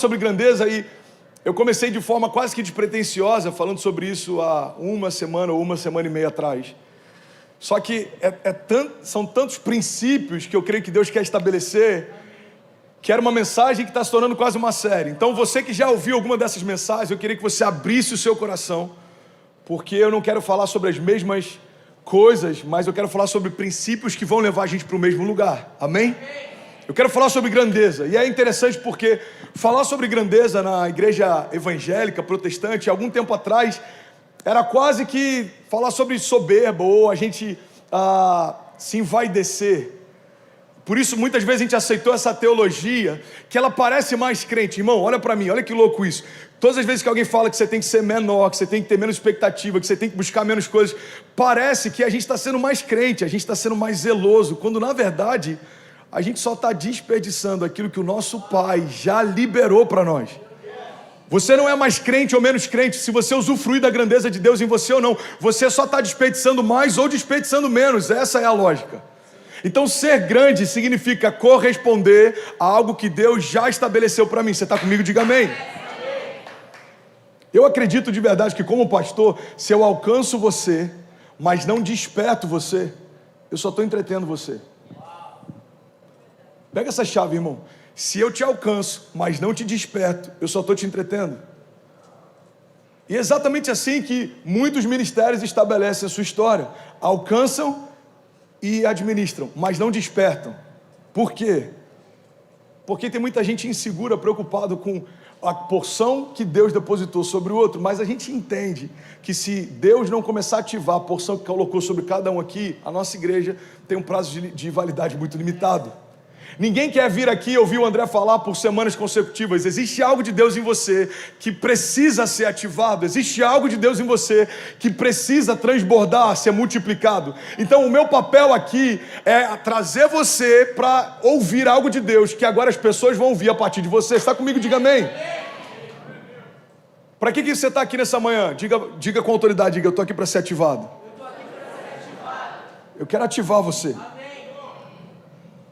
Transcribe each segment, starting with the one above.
Sobre grandeza, e eu comecei de forma quase que despretensiosa falando sobre isso há uma semana ou uma semana e meia atrás. Só que são tantos princípios que eu creio que Deus quer estabelecer, que era uma mensagem que está se tornando quase uma série. Então você que já ouviu alguma dessas mensagens, eu queria que você abrisse o seu coração, porque eu não quero falar sobre as mesmas coisas, mas eu quero falar sobre princípios que vão levar a gente para o mesmo lugar. Amém? Eu quero falar sobre grandeza, e é interessante porque falar sobre grandeza na igreja evangélica, protestante, algum tempo atrás, era quase que falar sobre soberba, ou a gente se envaidecer. Por isso, muitas vezes a gente aceitou essa teologia, que ela parece mais crente. Irmão, olha para mim, olha que louco isso. Todas as vezes que alguém fala que você tem que ser menor, que você tem que ter menos expectativa, que você tem que buscar menos coisas, parece que a gente está sendo mais crente, a gente está sendo mais zeloso, quando na verdade a gente só está desperdiçando aquilo que o nosso Pai já liberou para nós. Você não é mais crente ou menos crente se você usufruir da grandeza de Deus em você ou não. Você só está desperdiçando mais ou desperdiçando menos. Essa é a lógica. Então ser grande significa corresponder a algo que Deus já estabeleceu para mim. Você está comigo? Diga amém. Eu acredito de verdade que como pastor, se eu alcanço você, mas não desperto você, eu só estou entretendo você. Pega essa chave, irmão. Se eu te alcanço, mas não te desperto, eu só estou te entretendo. E é exatamente assim que muitos ministérios estabelecem a sua história. Alcançam e administram, mas não despertam. Por quê? Porque tem muita gente insegura, preocupado com a porção que Deus depositou sobre o outro, mas a gente entende que se Deus não começar a ativar a porção que colocou sobre cada um aqui, a nossa igreja tem um prazo de validade muito limitado. Ninguém quer vir aqui ouvir o André falar por semanas consecutivas. Existe algo de Deus em você que precisa ser ativado. Existe algo de Deus em você que precisa transbordar, ser multiplicado. Então o meu papel aqui é trazer você para ouvir algo de Deus que agora as pessoas vão ouvir a partir de você. Está comigo? Diga amém. Para que você está aqui nessa manhã? Diga com autoridade, diga, eu estou aqui para ser ativado. Eu quero ativar você.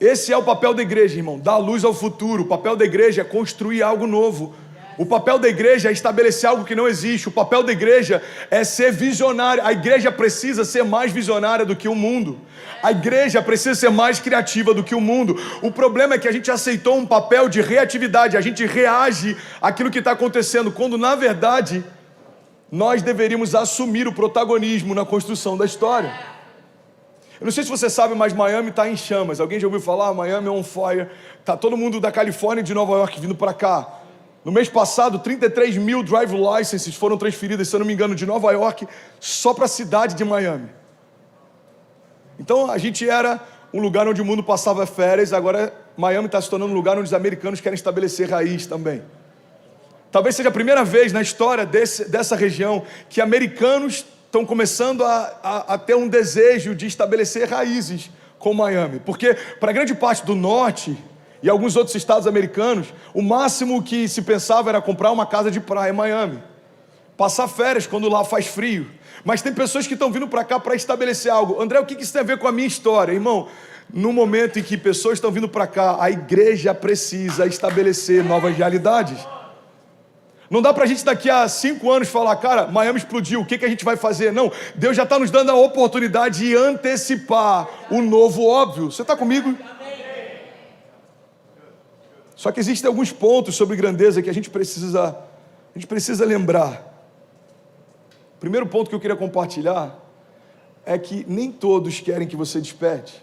Esse é o papel da igreja, irmão, dar luz ao futuro. O papel da igreja é construir algo novo. O papel da igreja é estabelecer algo que não existe. O papel da igreja é ser visionária. A igreja precisa ser mais visionária do que o mundo. A igreja precisa ser mais criativa do que o mundo. O problema é que a gente aceitou um papel de reatividade. A gente reage àquilo que está acontecendo, quando na verdade nós deveríamos assumir o protagonismo na construção da história. Eu não sei se você sabe, mas Miami está em chamas. Alguém já ouviu falar? Miami é on fire. Está todo mundo da Califórnia e de Nova York vindo para cá. No mês passado, 33 mil drive licenses foram transferidas, se eu não me engano, de Nova York só para a cidade de Miami. Então a gente era um lugar onde o mundo passava férias, agora Miami está se tornando um lugar onde os americanos querem estabelecer raiz também. Talvez seja a primeira vez na história dessa região que americanos estão começando a ter um desejo de estabelecer raízes com Miami. Porque para grande parte do norte e alguns outros estados americanos, o máximo que se pensava era comprar uma casa de praia em Miami. Passar férias quando lá faz frio. Mas tem pessoas que estão vindo para cá para estabelecer algo. André, o que isso tem a ver com a minha história? Irmão, no momento em que pessoas estão vindo para cá, a igreja precisa estabelecer novas realidades. Não dá para a gente daqui a 5 anos falar, cara, Miami explodiu, o que a gente vai fazer? Não, Deus já está nos dando a oportunidade de antecipar o novo óbvio. Você está comigo? Só que existem alguns pontos sobre grandeza que a gente precisa lembrar. O primeiro ponto que eu queria compartilhar é que nem todos querem que você desperte.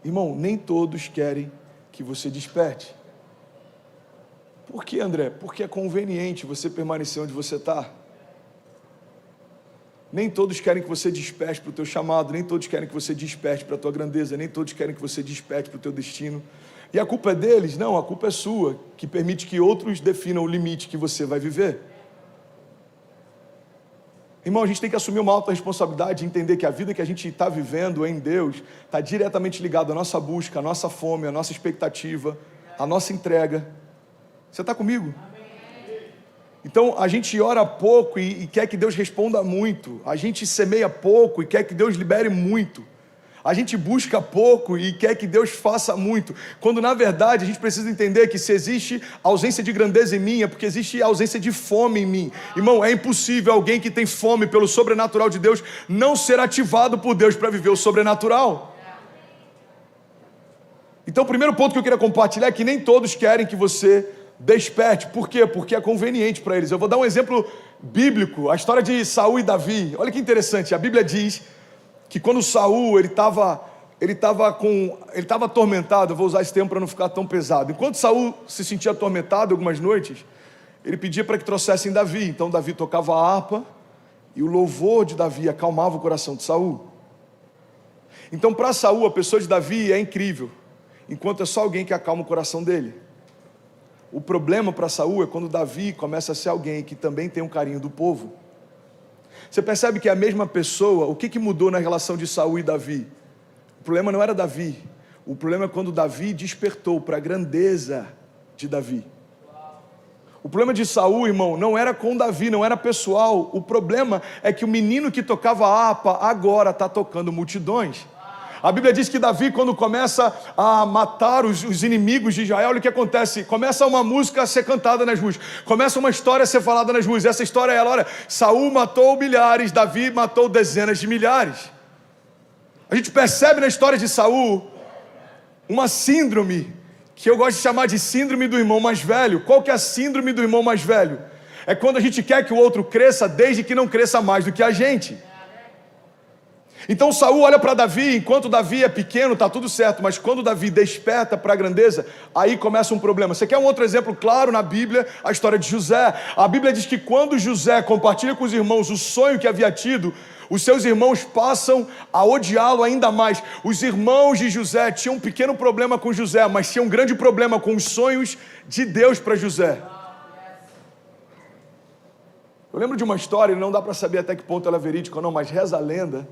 Irmão, nem todos querem que você desperte. Por que, André? Porque é conveniente você permanecer onde você está. Nem todos querem que você desperte para o teu chamado, nem todos querem que você desperte para a tua grandeza, nem todos querem que você desperte para o teu destino. E a culpa é deles? Não, a culpa é sua, que permite que outros definam o limite que você vai viver. Irmão, a gente tem que assumir uma alta responsabilidade e entender que a vida que a gente está vivendo em Deus está diretamente ligada à nossa busca, à nossa fome, à nossa expectativa, à nossa entrega. Você está comigo? Então a gente ora pouco e quer que Deus responda muito. A gente semeia pouco e quer que Deus libere muito. A gente busca pouco e quer que Deus faça muito, quando na verdade a gente precisa entender que se existe ausência de grandeza em mim, é porque existe ausência de fome em mim. Irmão, é impossível alguém que tem fome pelo sobrenatural de Deus não ser ativado por Deus para viver o sobrenatural. Então o primeiro ponto que eu queria compartilhar é que nem todos querem que você desperte. Por quê? Porque é conveniente para eles. Eu vou dar um exemplo bíblico, a história de Saul e Davi. Olha que interessante, a Bíblia diz que quando Saul ele estava atormentado, eu vou usar esse termo para não ficar tão pesado. Enquanto Saul se sentia atormentado algumas noites, ele pedia para que trouxessem Davi. Então Davi tocava a harpa e o louvor de Davi acalmava o coração de Saul. Então para Saul a pessoa de Davi é incrível, enquanto é só alguém que acalma o coração dele. O problema para Saul é quando Davi começa a ser alguém que também tem um carinho do povo. Você percebe que é a mesma pessoa. O que mudou na relação de Saul e Davi? O problema não era Davi. O problema é quando Davi despertou para a grandeza de Davi. O problema de Saul, irmão, não era com Davi, não era pessoal. O problema é que o menino que tocava a harpa agora está tocando multidões. A Bíblia diz que Davi, quando começa a matar os inimigos de Israel, olha o que acontece: começa uma música a ser cantada nas ruas, começa uma história a ser falada nas ruas. Essa história é ela: olha, Saul matou milhares, Davi matou dezenas de milhares. A gente percebe na história de Saul uma síndrome, que eu gosto de chamar de síndrome do irmão mais velho. Qual que é a síndrome do irmão mais velho? É quando a gente quer que o outro cresça, desde que não cresça mais do que a gente. Então Saul olha para Davi, enquanto Davi é pequeno, está tudo certo, mas quando Davi desperta para a grandeza, aí começa um problema. Você quer um outro exemplo claro na Bíblia? A história de José. A Bíblia diz que quando José compartilha com os irmãos o sonho que havia tido, os seus irmãos passam a odiá-lo ainda mais. Os irmãos de José tinham um pequeno problema com José, mas tinham um grande problema com os sonhos de Deus para José. Eu lembro de uma história, não dá para saber até que ponto ela é verídica ou não, mas reza a lenda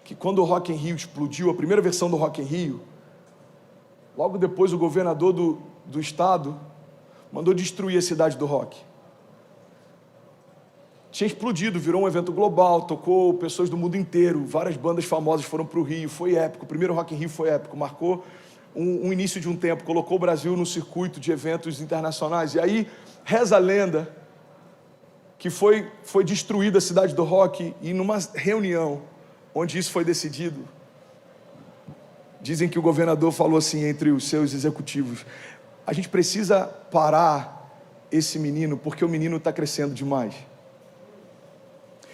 que quando o Rock in Rio explodiu, a primeira versão do Rock in Rio, logo depois o governador do estado mandou destruir a cidade do rock. Tinha explodido, virou um evento global, tocou pessoas do mundo inteiro, várias bandas famosas foram para o Rio, foi épico, o primeiro Rock in Rio foi épico, marcou um início de um tempo, colocou o Brasil no circuito de eventos internacionais. E aí reza a lenda que foi destruída a cidade do rock, e numa reunião onde isso foi decidido, dizem que o governador falou assim entre os seus executivos: a gente precisa parar esse menino, porque o menino está crescendo demais.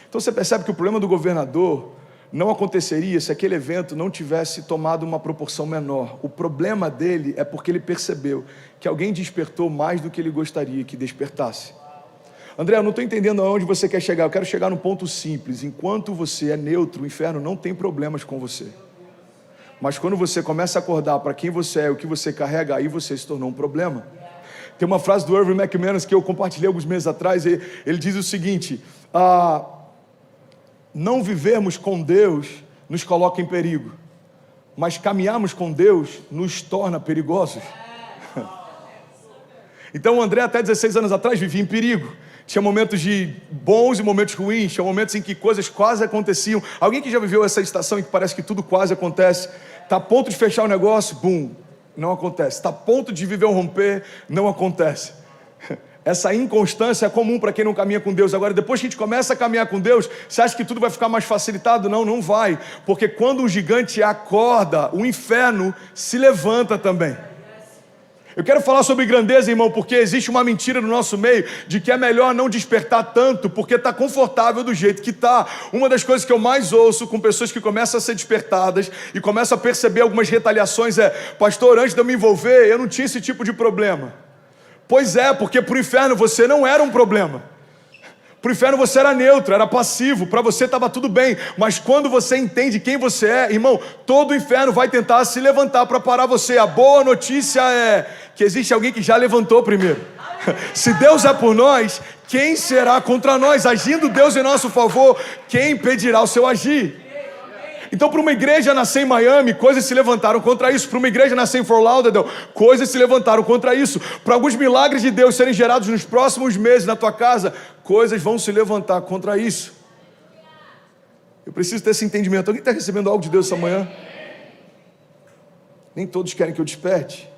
Então você percebe que o problema do governador não aconteceria se aquele evento não tivesse tomado uma proporção menor. O problema dele é porque ele percebeu que alguém despertou mais do que ele gostaria que despertasse. André, eu não estou entendendo aonde você quer chegar. Eu quero chegar num ponto simples. Enquanto você é neutro, o inferno não tem problemas com você. Mas quando você começa a acordar para quem você é, o que você carrega, aí você se tornou um problema. Tem uma frase do Irving McManus que eu compartilhei alguns meses atrás. Ele diz o seguinte: não vivermos com Deus nos coloca em perigo, mas caminharmos com Deus nos torna perigosos. Então o André até 16 anos atrás vivia em perigo. Tinha momentos de bons e momentos ruins, tinha momentos em que coisas quase aconteciam. Alguém que já viveu essa estação em que parece que tudo quase acontece? Está a ponto de fechar o negócio, bum, não acontece. Está a ponto de viver um romper, não acontece. Essa inconstância é comum para quem não caminha com Deus. Agora, depois que a gente começa a caminhar com Deus, você acha que tudo vai ficar mais facilitado? Não, não vai. Porque quando um gigante acorda, o inferno se levanta também. Eu quero falar sobre grandeza, irmão, porque existe uma mentira no nosso meio de que é melhor não despertar tanto, porque está confortável do jeito que está. Uma das coisas que eu mais ouço com pessoas que começam a ser despertadas e começam a perceber algumas retaliações é: pastor, antes de eu me envolver, eu não tinha esse tipo de problema. Pois é, porque para o inferno você não era um problema. Para o inferno você era neutro, era passivo, para você estava tudo bem. Mas quando você entende quem você é, irmão, todo o inferno vai tentar se levantar para parar você. A boa notícia é que existe alguém que já levantou primeiro. Se Deus é por nós, quem será contra nós? Agindo Deus em nosso favor, quem impedirá o seu agir? Então, para uma igreja nascer em Miami, coisas se levantaram contra isso. Para uma igreja nascer em Fort Lauderdale, coisas se levantaram contra isso. Para alguns milagres de Deus serem gerados nos próximos meses na tua casa, coisas vão se levantar contra isso. Eu preciso ter esse entendimento. Alguém está recebendo algo de Deus essa manhã? Nem todos querem que eu desperte.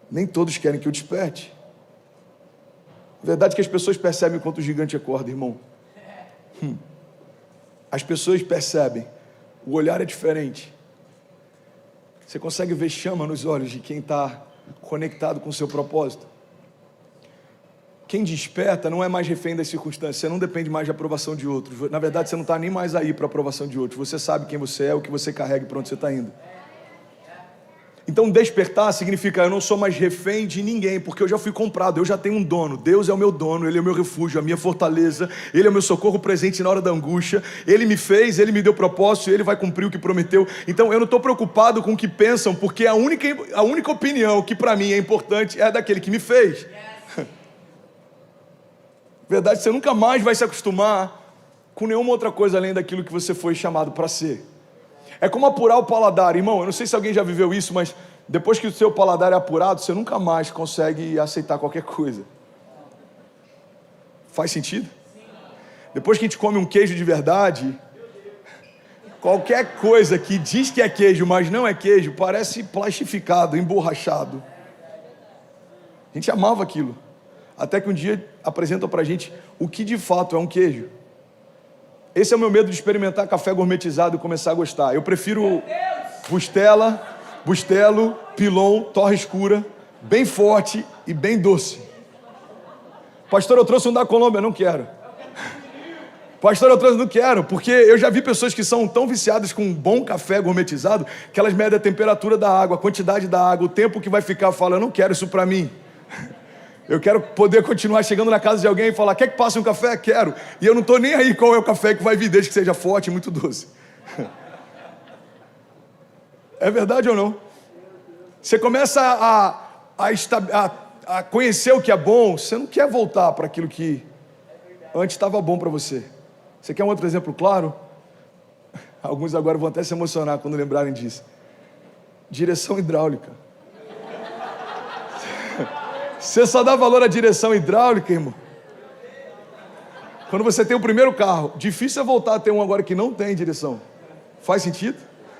Nem todos querem que eu desperte. A verdade é que as pessoas percebem quanto o gigante acorda, irmão. As pessoas percebem. O olhar é diferente. Você consegue ver chama nos olhos de quem está conectado com o seu propósito. Quem desperta não é mais refém das circunstâncias. Você não depende mais de aprovação de outros. Na verdade, você não está nem mais aí para aprovação de outros. Você sabe quem você é, o que você carrega e para onde você está indo. Então, despertar significa eu não sou mais refém de ninguém, porque eu já fui comprado, eu já tenho um dono. Deus é o meu dono, Ele é o meu refúgio, a minha fortaleza, Ele é o meu socorro presente na hora da angústia. Ele me fez, Ele me deu propósito, Ele vai cumprir o que prometeu. Então, eu não estou preocupado com o que pensam, porque a única opinião que para mim é importante é a daquele que me fez. Verdade, você nunca mais vai se acostumar com nenhuma outra coisa além daquilo que você foi chamado para ser. É como apurar o paladar, irmão. Eu não sei se alguém já viveu isso, mas depois que o seu paladar é apurado, você nunca mais consegue aceitar qualquer coisa. Faz sentido? Depois que a gente come um queijo de verdade, qualquer coisa que diz que é queijo, mas não é queijo, parece plastificado, emborrachado. A gente amava aquilo. Até que um dia apresentam pra gente o que de fato é um queijo. Esse é o meu medo de experimentar café gourmetizado e começar a gostar. Eu prefiro bustelo, pilon, torra escura, bem forte e bem doce. Pastor, eu trouxe um da Colômbia, não quero. Pastor, eu trouxe, não quero, porque eu já vi pessoas que são tão viciadas com um bom café gourmetizado que elas medem a temperatura da água, a quantidade da água, o tempo que vai ficar. Falam, eu não quero isso pra mim. Eu quero poder continuar chegando na casa de alguém e falar, quer que passe um café? Quero. E eu não estou nem aí qual é o café que vai vir, desde que seja forte e muito doce. É verdade ou não? Você começa a conhecer o que é bom, você não quer voltar para aquilo que antes estava bom para você. Você quer um outro exemplo claro? Alguns agora vão até se emocionar quando lembrarem disso. Direção hidráulica. Você só dá valor à direção hidráulica, irmão, quando você tem o primeiro carro. Difícil é voltar a ter um agora que não tem direção. Faz sentido?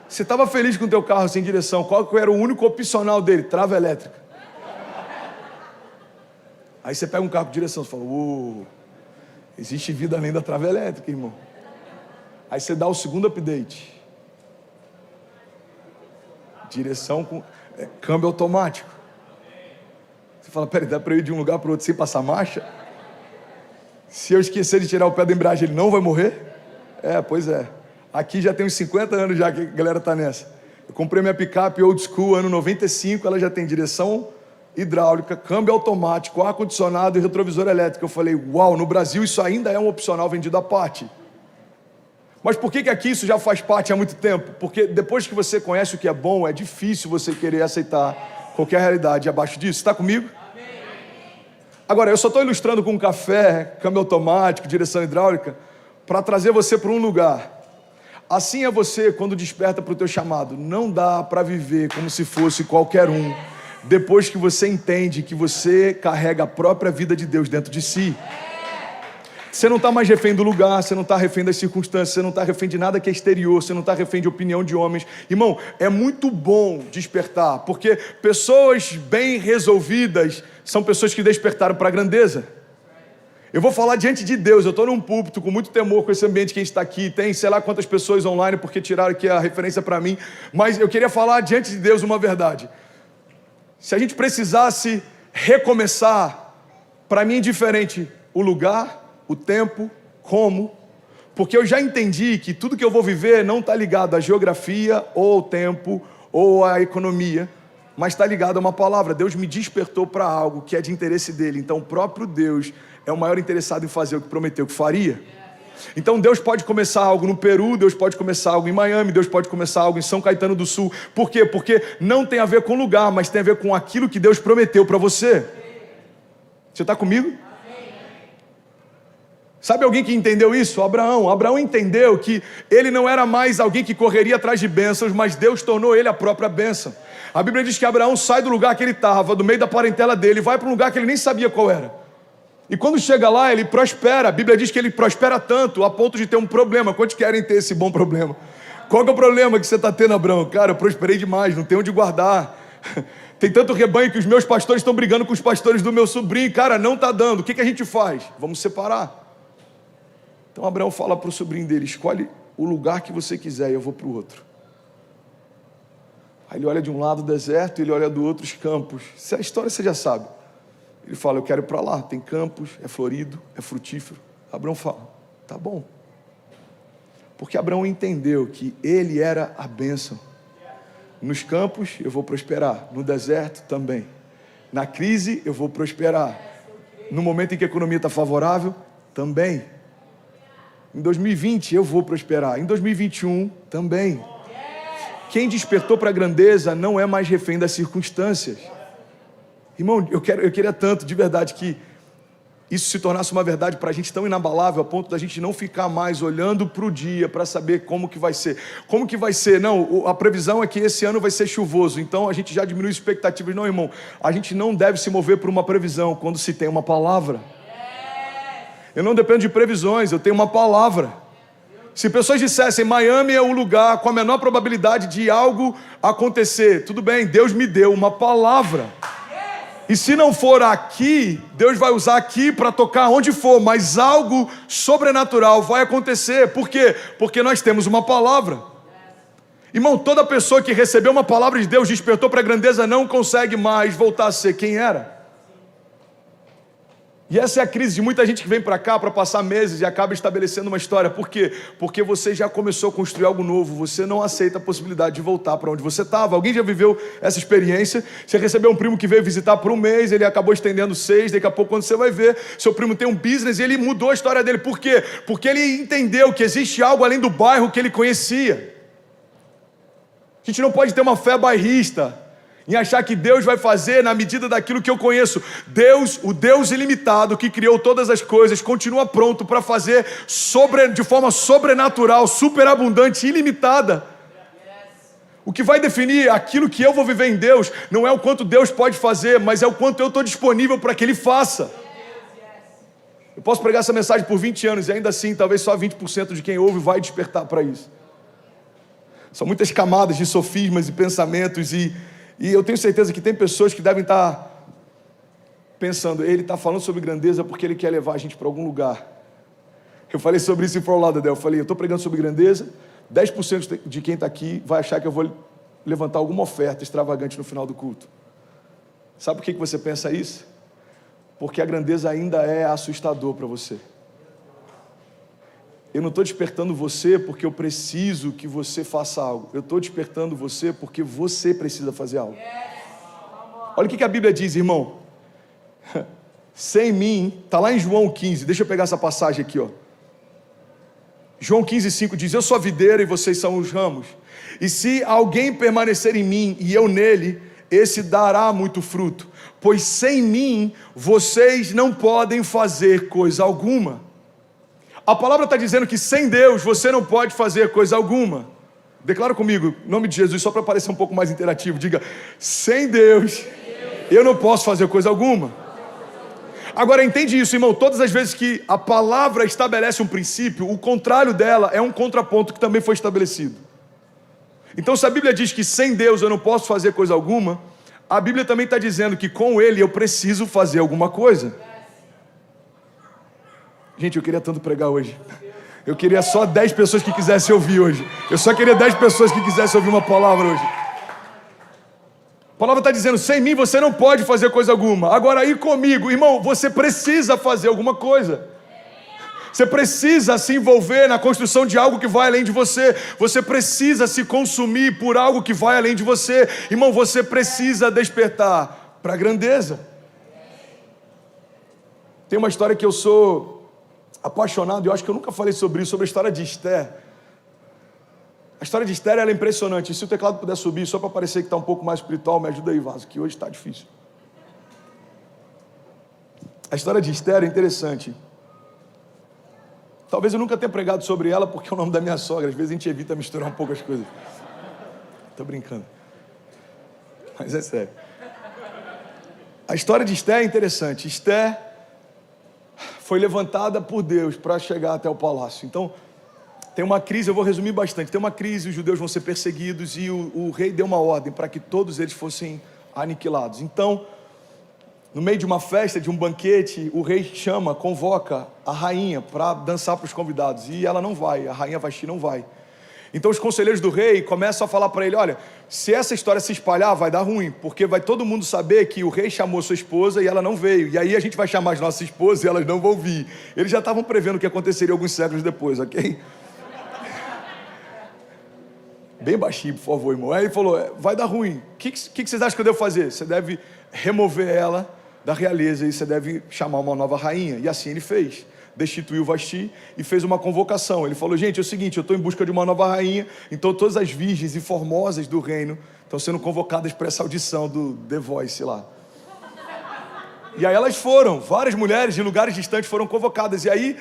Você estava feliz com o teu carro sem direção. Qual era o único opcional dele? Trava elétrica. Aí você pega um carro com direção. Você fala, existe vida além da trava elétrica, irmão. Aí você dá o segundo update. Direção com câmbio automático. Você fala, peraí, dá para eu ir de um lugar para o outro sem passar marcha? Se eu esquecer de tirar o pé da embreagem, ele não vai morrer? Pois é. Aqui já tem uns 50 anos já que a galera está nessa. Eu comprei minha picape old school, ano 95, ela já tem direção hidráulica, câmbio automático, ar-condicionado e retrovisor elétrico. Eu falei, uau, no Brasil isso ainda é um opcional vendido à parte. Mas por que aqui isso já faz parte há muito tempo? Porque depois que você conhece o que é bom, é difícil você querer aceitar qualquer realidade abaixo disso. Está comigo? Agora, eu só estou ilustrando com café, câmbio automático, direção hidráulica, para trazer você para um lugar. Assim é você quando desperta para o teu chamado. Não dá para viver como se fosse qualquer um, depois que você entende que você carrega a própria vida de Deus dentro de si. Você não está mais refém do lugar, você não está refém das circunstâncias, você não está refém de nada que é exterior, você não está refém de opinião de homens. Irmão, é muito bom despertar, porque pessoas bem resolvidas são pessoas que despertaram para a grandeza. Eu vou falar diante de Deus, eu estou num púlpito com muito temor com esse ambiente que a gente está aqui, tem sei lá quantas pessoas online porque tiraram aqui a referência para mim, mas eu queria falar diante de Deus uma verdade. Se a gente precisasse recomeçar, para mim é indiferente o lugar, o tempo, como, porque eu já entendi que tudo que eu vou viver não está ligado à geografia, ou ao tempo, ou à economia, mas está ligado a uma palavra. Deus me despertou para algo que é de interesse dele, então o próprio Deus é o maior interessado em fazer o que prometeu que faria. Então Deus pode começar algo no Peru, Deus pode começar algo em Miami, Deus pode começar algo em São Caetano do Sul. Por quê? Porque não tem a ver com lugar, mas tem a ver com aquilo que Deus prometeu para você. Você está comigo? Sabe alguém que entendeu isso? Abraão. Abraão entendeu que ele não era mais alguém que correria atrás de bênçãos, mas Deus tornou ele a própria bênção. A Bíblia diz que Abraão sai do lugar que ele estava, do meio da parentela dele, e vai para um lugar que ele nem sabia qual era. E quando chega lá, ele prospera. A Bíblia diz que ele prospera tanto, a ponto de ter um problema. Quantos querem ter esse bom problema? Qual que é o problema que você está tendo, Abraão? Cara, eu prosperei demais, não tenho onde guardar. Tem tanto rebanho que os meus pastores estão brigando com os pastores do meu sobrinho. Cara, não está dando. O que a gente faz? Vamos separar. Então Abraão fala para o sobrinho dele: escolhe o lugar que você quiser e eu vou para o outro. Aí ele olha de um lado o deserto, ele olha do outro os campos. Se a história você já sabe. Ele fala: eu quero ir para lá, tem campos, é florido, é frutífero. Abraão fala: tá bom. Porque Abraão entendeu que ele era a bênção. Nos campos eu vou prosperar, no deserto também. Na crise eu vou prosperar. No momento em que a economia está favorável, também. Em 2020 eu vou prosperar, em 2021 também. Quem despertou para a grandeza não é mais refém das circunstâncias. Irmão, eu queria tanto, de verdade, que isso se tornasse uma verdade para a gente tão inabalável, a ponto da gente não ficar mais olhando para o dia para saber como que vai ser. Como que vai ser? Não, a previsão é que esse ano vai ser chuvoso, então a gente já diminui expectativas. Não, irmão, a gente não deve se mover por uma previsão quando se tem uma palavra. Eu não dependo de previsões, eu tenho uma palavra. Se pessoas dissessem: Miami é o lugar com a menor probabilidade de algo acontecer, tudo bem, Deus me deu uma palavra. E se não for aqui, Deus vai usar aqui para tocar onde for, mas algo sobrenatural vai acontecer. Por quê? Porque nós temos uma palavra. Irmão, toda pessoa que recebeu uma palavra de Deus, despertou para a grandeza, não consegue mais voltar a ser quem era. E essa é a crise de muita gente que vem para cá para passar meses e acaba estabelecendo uma história. Por quê? Porque você já começou a construir algo novo. Você não aceita a possibilidade de voltar para onde você estava. Alguém já viveu essa experiência? Você recebeu um primo que veio visitar por um mês, ele acabou estendendo 6, daqui a pouco quando você vai ver, seu primo tem um business e ele mudou a história dele. Por quê? Porque ele entendeu que existe algo além do bairro que ele conhecia. A gente não pode ter uma fé bairrista em achar que Deus vai fazer na medida daquilo que eu conheço. Deus, o Deus ilimitado que criou todas as coisas, continua pronto para fazer de forma sobrenatural, superabundante, ilimitada. O que vai definir aquilo que eu vou viver em Deus não é o quanto Deus pode fazer, mas é o quanto eu estou disponível para que Ele faça. Eu posso pregar essa mensagem por 20 anos e ainda assim talvez só 20% de quem ouve vai despertar para isso. São muitas camadas de sofismas e pensamentos e eu tenho certeza que tem pessoas que devem estar pensando: ele está falando sobre grandeza porque ele quer levar a gente para algum lugar. Eu falei sobre isso em Fort Lauderdale. Eu falei: eu estou pregando sobre grandeza, 10% de quem está aqui vai achar que eu vou levantar alguma oferta extravagante no final do culto. Sabe por que você pensa isso? Porque a grandeza ainda é assustador para você. Eu não estou despertando você porque eu preciso que você faça algo. Eu estou despertando você porque você precisa fazer algo. Olha o que a Bíblia diz, irmão. Sem mim, está lá em João 15. Deixa eu pegar essa passagem aqui, ó. João 15:5 diz: eu sou a videira e vocês são os ramos. E se alguém permanecer em mim e eu nele, esse dará muito fruto. Pois sem mim, vocês não podem fazer coisa alguma. A palavra está dizendo que sem Deus você não pode fazer coisa alguma. Declara comigo, em nome de Jesus, só para parecer um pouco mais interativo. Diga: sem Deus eu não posso fazer coisa alguma. Agora entende isso, irmão. Todas as vezes que a palavra estabelece um princípio, o contrário dela é um contraponto que também foi estabelecido. Então se a Bíblia diz que sem Deus eu não posso fazer coisa alguma, a Bíblia também está dizendo que com Ele eu preciso fazer alguma coisa. Gente, eu queria tanto pregar hoje. Eu queria só 10 pessoas que quisessem ouvir hoje. Eu só queria 10 pessoas que quisessem ouvir uma palavra hoje. A palavra está dizendo: sem mim você não pode fazer coisa alguma. Agora aí comigo, irmão, você precisa fazer alguma coisa. Você precisa se envolver na construção de algo que vai além de você. Você precisa se consumir por algo que vai além de você. Irmão, você precisa despertar para a grandeza. Tem uma história que eu sou apaixonado, e eu acho que eu nunca falei sobre isso, sobre a história de Esther. A história de Esther ela é impressionante. E se o teclado puder subir, só para parecer que está um pouco mais espiritual, me ajuda aí, Vaso, que hoje está difícil. A história de Esther é interessante. Talvez eu nunca tenha pregado sobre ela, porque é o nome da minha sogra. Às vezes a gente evita misturar um pouco as coisas. Estou brincando. Mas é sério. A história de Esther é interessante. Esther foi levantada por Deus para chegar até o palácio. Então, Tem uma crise, eu vou resumir bastante. Tem uma crise, os judeus vão ser perseguidos e o rei deu uma ordem para que todos eles fossem aniquilados. Então, no meio de uma festa, de um banquete, o rei convoca a rainha para dançar para os convidados. E ela não vai, a rainha Vasti não vai. Então os conselheiros do rei começam a falar para ele, olha, se essa história se espalhar, vai dar ruim, porque vai todo mundo saber que o rei chamou sua esposa e ela não veio. E aí a gente vai chamar as nossas esposas e elas não vão vir. Eles já estavam prevendo o que aconteceria alguns séculos depois, ok? Bem baixinho, por favor, irmão. Aí ele falou, vai dar ruim. O que vocês acham que eu devo fazer? Você deve remover ela da realeza e você deve chamar uma nova rainha. E assim ele fez. Destituiu Vasti e fez uma convocação. Ele falou, gente, é o seguinte, eu estou em busca de uma nova rainha, então todas as virgens e formosas do reino estão sendo convocadas para essa audição do The Voice lá. E aí elas foram, várias mulheres de lugares distantes foram convocadas, e aí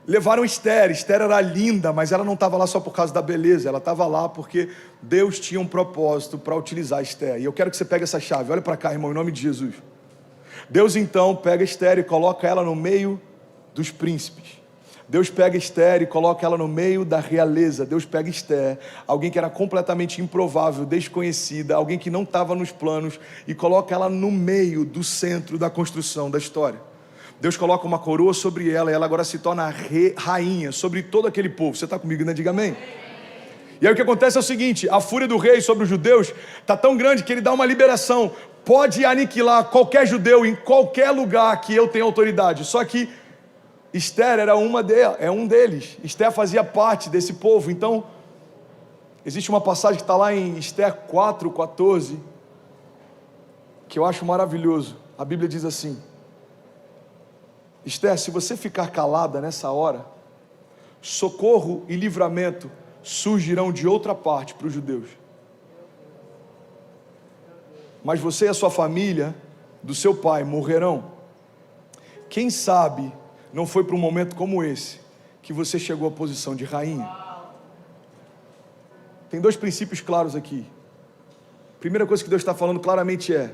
levaram Esther. Esther era linda, mas ela não estava lá só por causa da beleza, ela estava lá porque Deus tinha um propósito para utilizar Esther. E eu quero que você pegue essa chave, olha para cá, irmão, em nome de Jesus. Deus então pega Esther e coloca ela no meio dos príncipes. Deus pega Esther e coloca ela no meio da realeza. Deus pega Esther, alguém que era completamente improvável, desconhecida, alguém que não estava nos planos, e coloca ela no meio do centro da construção da história. Deus coloca uma coroa sobre ela e ela agora se torna rainha sobre todo aquele povo. Você está comigo, né? Diga amém. E aí o que acontece é o seguinte, a fúria do rei sobre os judeus está tão grande que ele dá uma liberação. Pode aniquilar qualquer judeu em qualquer lugar que eu tenha autoridade. Só que Esther era um deles. Esther fazia parte desse povo. Então, existe uma passagem que está lá em Esther 4:14, que eu acho maravilhoso. A Bíblia diz assim, Esther, se você ficar calada nessa hora, socorro e livramento surgirão de outra parte para os judeus. Mas você e a sua família, do seu pai, morrerão. Quem sabe não foi para um momento como esse que você chegou à posição de rainha. Tem dois princípios claros aqui. Primeira coisa que Deus está falando claramente é,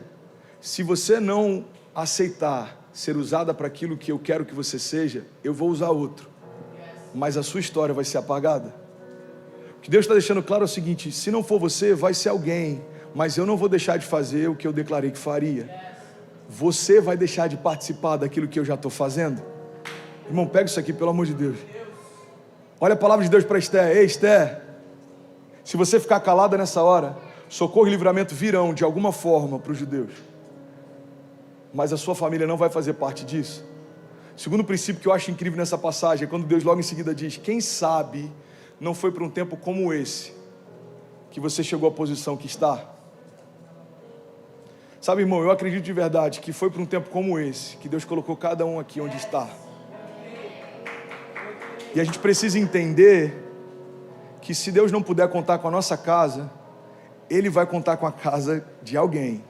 se você não aceitar ser usada para aquilo que eu quero que você seja, eu vou usar outro, mas a sua história vai ser apagada. O que Deus está deixando claro é o seguinte, se não for você, vai ser alguém, mas eu não vou deixar de fazer o que eu declarei que faria. Você vai deixar de participar daquilo que eu já estou fazendo? Irmão, pega isso aqui, pelo amor de Deus. Olha a palavra de Deus para Esther. Ei, Esther, se você ficar calada nessa hora, socorro e livramento virão de alguma forma para os judeus, mas a sua família não vai fazer parte disso. Segundo princípio que eu acho incrível nessa passagem é quando Deus logo em seguida diz, quem sabe não foi para um tempo como esse que você chegou à posição que está. Sabe, irmão, eu acredito de verdade que foi para um tempo como esse que Deus colocou cada um aqui onde está. E a gente precisa entender que se Deus não puder contar com a nossa casa, Ele vai contar com a casa de alguém.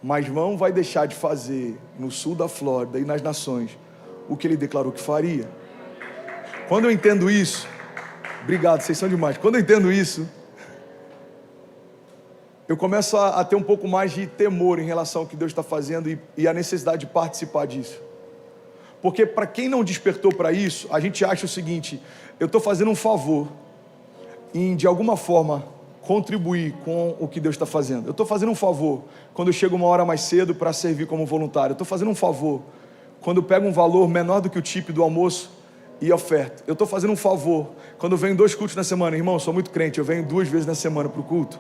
Mas não vai deixar de fazer no sul da Flórida e nas nações o que Ele declarou que faria. Quando eu entendo isso, obrigado, vocês são demais. Quando eu entendo isso, eu começo a ter um pouco mais de temor em relação ao que Deus está fazendo e a necessidade de participar disso. Porque para quem não despertou para isso, a gente acha o seguinte, eu estou fazendo um favor em, de alguma forma, contribuir com o que Deus está fazendo. Eu estou fazendo um favor quando eu chego uma hora mais cedo para servir como voluntário. Eu estou fazendo um favor quando eu pego um valor menor do que o tip do almoço e oferta. Eu estou fazendo um favor quando eu venho 2 cultos na semana. Irmão, eu sou muito crente, eu venho 2 vezes na semana para o culto.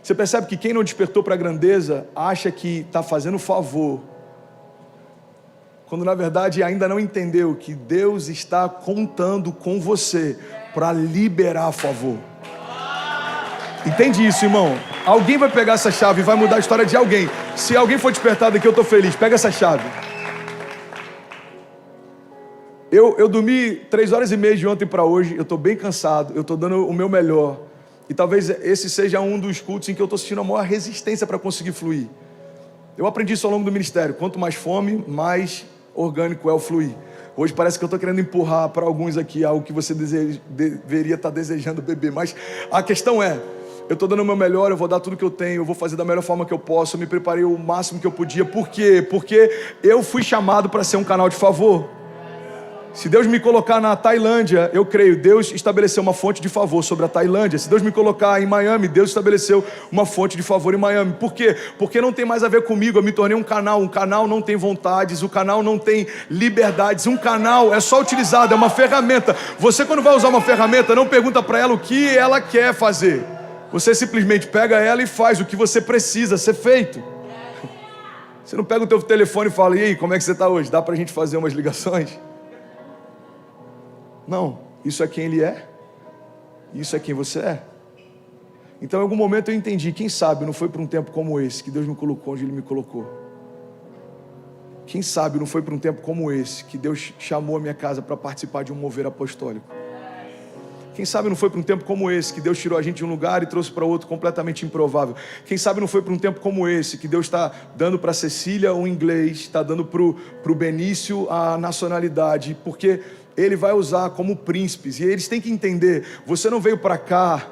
Você percebe que quem não despertou para a grandeza acha que está fazendo favor, quando na verdade ainda não entendeu que Deus está contando com você para liberar a favor. Entende isso, irmão? Alguém vai pegar essa chave e vai mudar a história de alguém. Se alguém for despertado aqui, eu estou feliz. Pega essa chave. Eu dormi 3h30 de ontem para hoje. Eu estou bem cansado. Eu estou dando o meu melhor. E talvez esse seja um dos cultos em que eu estou sentindo a maior resistência para conseguir fluir. Eu aprendi isso ao longo do ministério. Quanto mais fome, mais orgânico é o fluir. Hoje parece que eu estou querendo empurrar para alguns aqui algo que você deveria estar desejando beber. Mas a questão é, eu estou dando o meu melhor, eu vou dar tudo que eu tenho, eu vou fazer da melhor forma que eu posso, eu me preparei o máximo que eu podia. Por quê? Porque eu fui chamado para ser um canal de favor. Se Deus me colocar na Tailândia, eu creio, Deus estabeleceu uma fonte de favor sobre a Tailândia. Se Deus me colocar em Miami, Deus estabeleceu uma fonte de favor em Miami. Por quê? Porque não tem mais a ver comigo, eu me tornei um canal não tem vontades, o canal não tem liberdades, um canal é só utilizado, é uma ferramenta. Você quando vai usar uma ferramenta, não pergunta para ela o que ela quer fazer. Você simplesmente pega ela e faz o que você precisa ser feito. Você não pega o teu telefone e fala, e aí, como é que você está hoje? Dá para a gente fazer umas ligações? Não, isso é quem ele é, isso é quem você é. Então em algum momento eu entendi, quem sabe não foi para um tempo como esse que Deus me colocou onde Ele me colocou. Quem sabe não foi para um tempo como esse que Deus chamou a minha casa para participar de um mover apostólico. Quem sabe não foi para um tempo como esse que Deus tirou a gente de um lugar e trouxe para outro completamente improvável. Quem sabe não foi para um tempo como esse que Deus está dando para a Cecília o inglês, está dando para o Benício a nacionalidade, porque Ele vai usar como príncipes. E eles têm que entender, você não veio para cá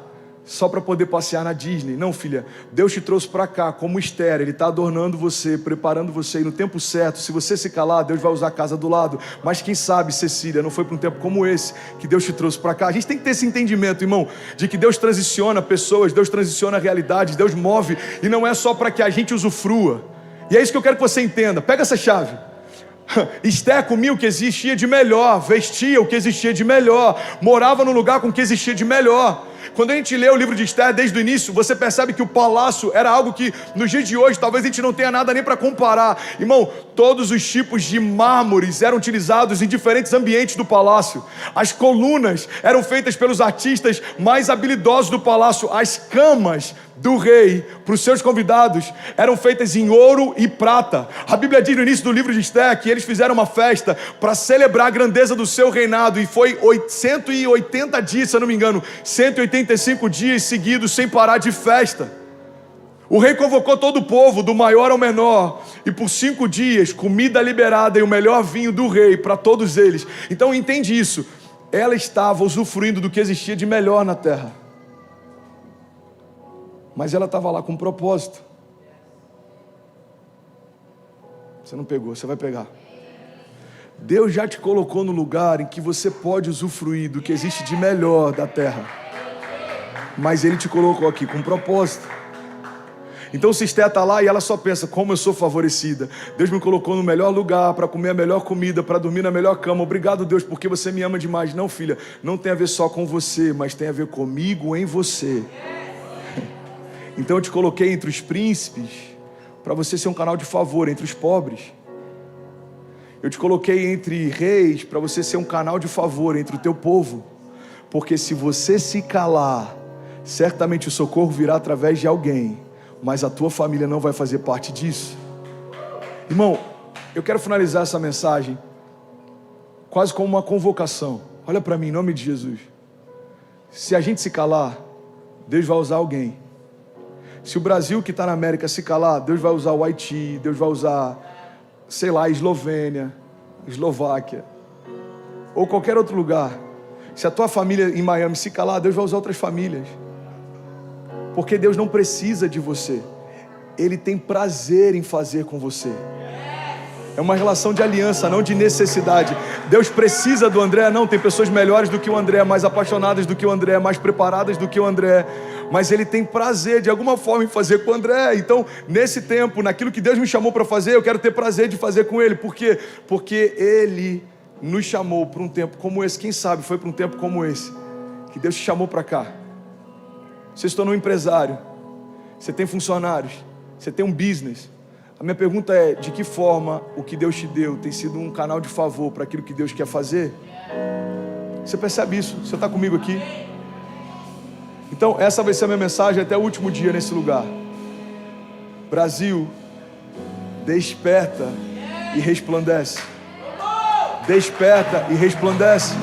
só para poder passear na Disney. Não, filha, Deus te trouxe para cá como Esther. Ele está adornando você, preparando você. E no tempo certo, se você se calar, Deus vai usar a casa do lado. Mas quem sabe, Cecília, não foi para um tempo como esse que Deus te trouxe para cá. A gente tem que ter esse entendimento, irmão, de que Deus transiciona pessoas, Deus transiciona realidades, Deus move. E não é só para que a gente usufrua. E é isso que eu quero que você entenda. Pega essa chave. Esther comia o que existia de melhor, vestia o que existia de melhor, morava no lugar com o que existia de melhor. Quando a gente lê o livro de Esther desde o início, você percebe que o palácio era algo que nos dias de hoje talvez a gente não tenha nada nem para comparar. Irmão, todos os tipos de mármores eram utilizados em diferentes ambientes do palácio. As colunas eram feitas pelos artistas mais habilidosos do palácio. As camas do rei para os seus convidados eram feitas em ouro e prata. A Bíblia diz no início do livro de Esther que eles fizeram uma festa para celebrar a grandeza do seu reinado, e foi 180 dias, se eu não me engano, 185 dias seguidos sem parar de festa. O rei convocou todo o povo, do maior ao menor, e por 5 dias, comida liberada e o melhor vinho do rei para todos eles. Então entende isso, ela estava usufruindo do que existia de melhor na terra, mas ela estava lá com um propósito. Você não pegou, você vai pegar. Deus já te colocou no lugar em que você pode usufruir do que existe de melhor da terra, mas Ele te colocou aqui com um propósito. Então se Esther está lá e ela só pensa, como eu sou favorecida, Deus me colocou no melhor lugar, para comer a melhor comida, para dormir na melhor cama, obrigado Deus, porque você me ama demais. Não, filha, não tem a ver só com você, mas tem a ver comigo em você. Então eu te coloquei entre os príncipes, para você ser um canal de favor entre os pobres. Eu te coloquei entre reis, para você ser um canal de favor entre o teu povo. Porque se você se calar, certamente o socorro virá através de alguém, mas a tua família não vai fazer parte disso. Irmão, eu quero finalizar essa mensagem quase como uma convocação. Olha para mim, em nome de Jesus. Se a gente se calar, Deus vai usar alguém. Se o Brasil que está na América se calar, Deus vai usar o Haiti, Deus vai usar, sei lá, a Eslovênia, Eslováquia, ou qualquer outro lugar. Se a tua família em Miami se calar, Deus vai usar outras famílias. Porque Deus não precisa de você, Ele tem prazer em fazer com você. É uma relação de aliança, não de necessidade. Deus precisa do André? Não, tem pessoas melhores do que o André, mais apaixonadas do que o André, mais preparadas do que o André, mas Ele tem prazer de alguma forma em fazer com o André. Então nesse tempo, naquilo que Deus me chamou para fazer, eu quero ter prazer de fazer com Ele. Por quê? Porque Ele nos chamou para um tempo como esse. Quem sabe foi para um tempo como esse que Deus te chamou para cá. Você se tornou um empresário, você tem funcionários, você tem um business. A minha pergunta é, de que forma o que Deus te deu tem sido um canal de favor para aquilo que Deus quer fazer? Você percebe isso? Você está comigo aqui? Então essa vai ser a minha mensagem até o último dia nesse lugar. Brasil, desperta e resplandece. Desperta e resplandece.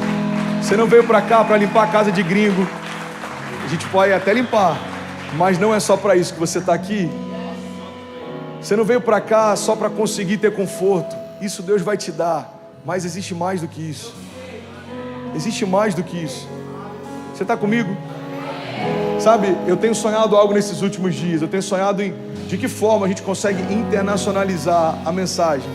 Você não veio para cá para limpar a casa de gringo. A gente pode até limpar, mas não é só para isso que você está aqui. Você não veio para cá só para conseguir ter conforto. Isso Deus vai te dar, mas existe mais do que isso. Existe mais do que isso. Você está comigo? Sabe, eu tenho sonhado algo nesses últimos dias. Eu tenho sonhado em de que forma a gente consegue internacionalizar a mensagem.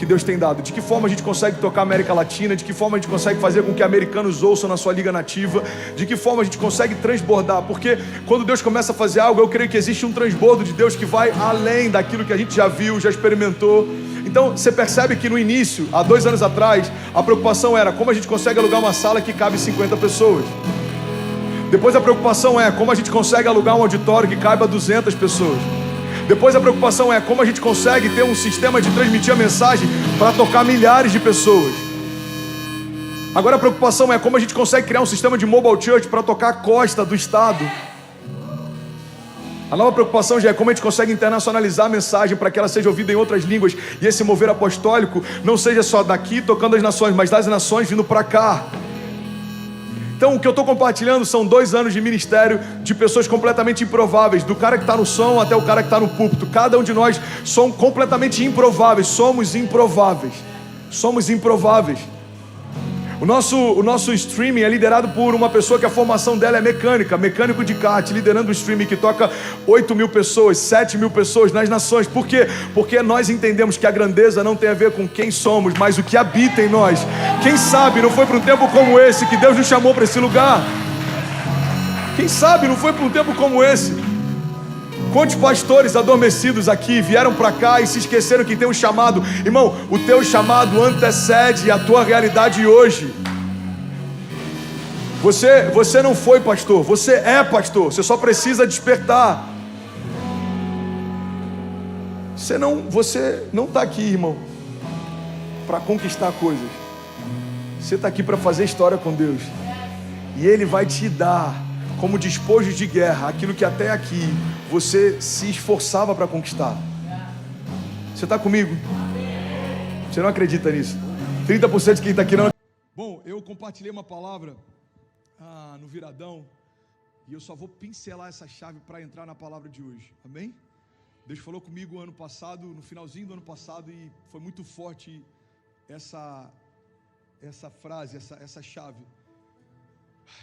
que Deus tem dado? De que forma a gente consegue tocar a América Latina? De que forma a gente consegue fazer com que americanos ouçam na sua liga nativa? De que forma a gente consegue transbordar? Porque quando Deus começa a fazer algo, eu creio que existe um transbordo de Deus que vai além daquilo que a gente já viu, já experimentou. Então você percebe que no início, há 2 anos atrás, a preocupação era como a gente consegue alugar uma sala que cabe 50 pessoas. Depois a preocupação é como a gente consegue alugar um auditório que caiba 200 pessoas. Depois a preocupação é como a gente consegue ter um sistema de transmitir a mensagem para tocar milhares de pessoas. Agora a preocupação é como a gente consegue criar um sistema de mobile church para tocar a costa do estado. A nova preocupação já é como a gente consegue internacionalizar a mensagem para que ela seja ouvida em outras línguas e esse mover apostólico não seja só daqui tocando as nações, mas das nações vindo para cá. Então o que eu estou compartilhando são 2 anos de ministério de pessoas completamente improváveis, do cara que está no som até o cara que está no púlpito. Cada um de nós somos completamente improváveis, somos improváveis. Somos improváveis. O nosso streaming é liderado por uma pessoa que a formação dela é mecânico de kart, liderando um streaming que toca 8.000 pessoas, 7.000 pessoas nas nações. Por quê? Porque nós entendemos que a grandeza não tem a ver com quem somos, mas o que habita em nós. Quem sabe não foi para um tempo como esse que Deus nos chamou para esse lugar? Quem sabe não foi para um tempo como esse? Quantos pastores adormecidos aqui vieram para cá e se esqueceram que tem um chamado? Irmão, o teu chamado antecede a tua realidade hoje. Você não foi pastor, você é pastor, você só precisa despertar. Você não está aqui, irmão, para conquistar coisas. Você está aqui para fazer história com Deus. E Ele vai te dar como despojo de guerra aquilo que até aqui você se esforçava para conquistar. Você está comigo? Você não acredita nisso? 30% de quem está aqui não. Bom, eu compartilhei uma palavra no Viradão e eu só vou pincelar essa chave para entrar na palavra de hoje. Amém? Deus falou comigo ano passado, no finalzinho do ano passado, e foi muito forte essa frase, essa chave.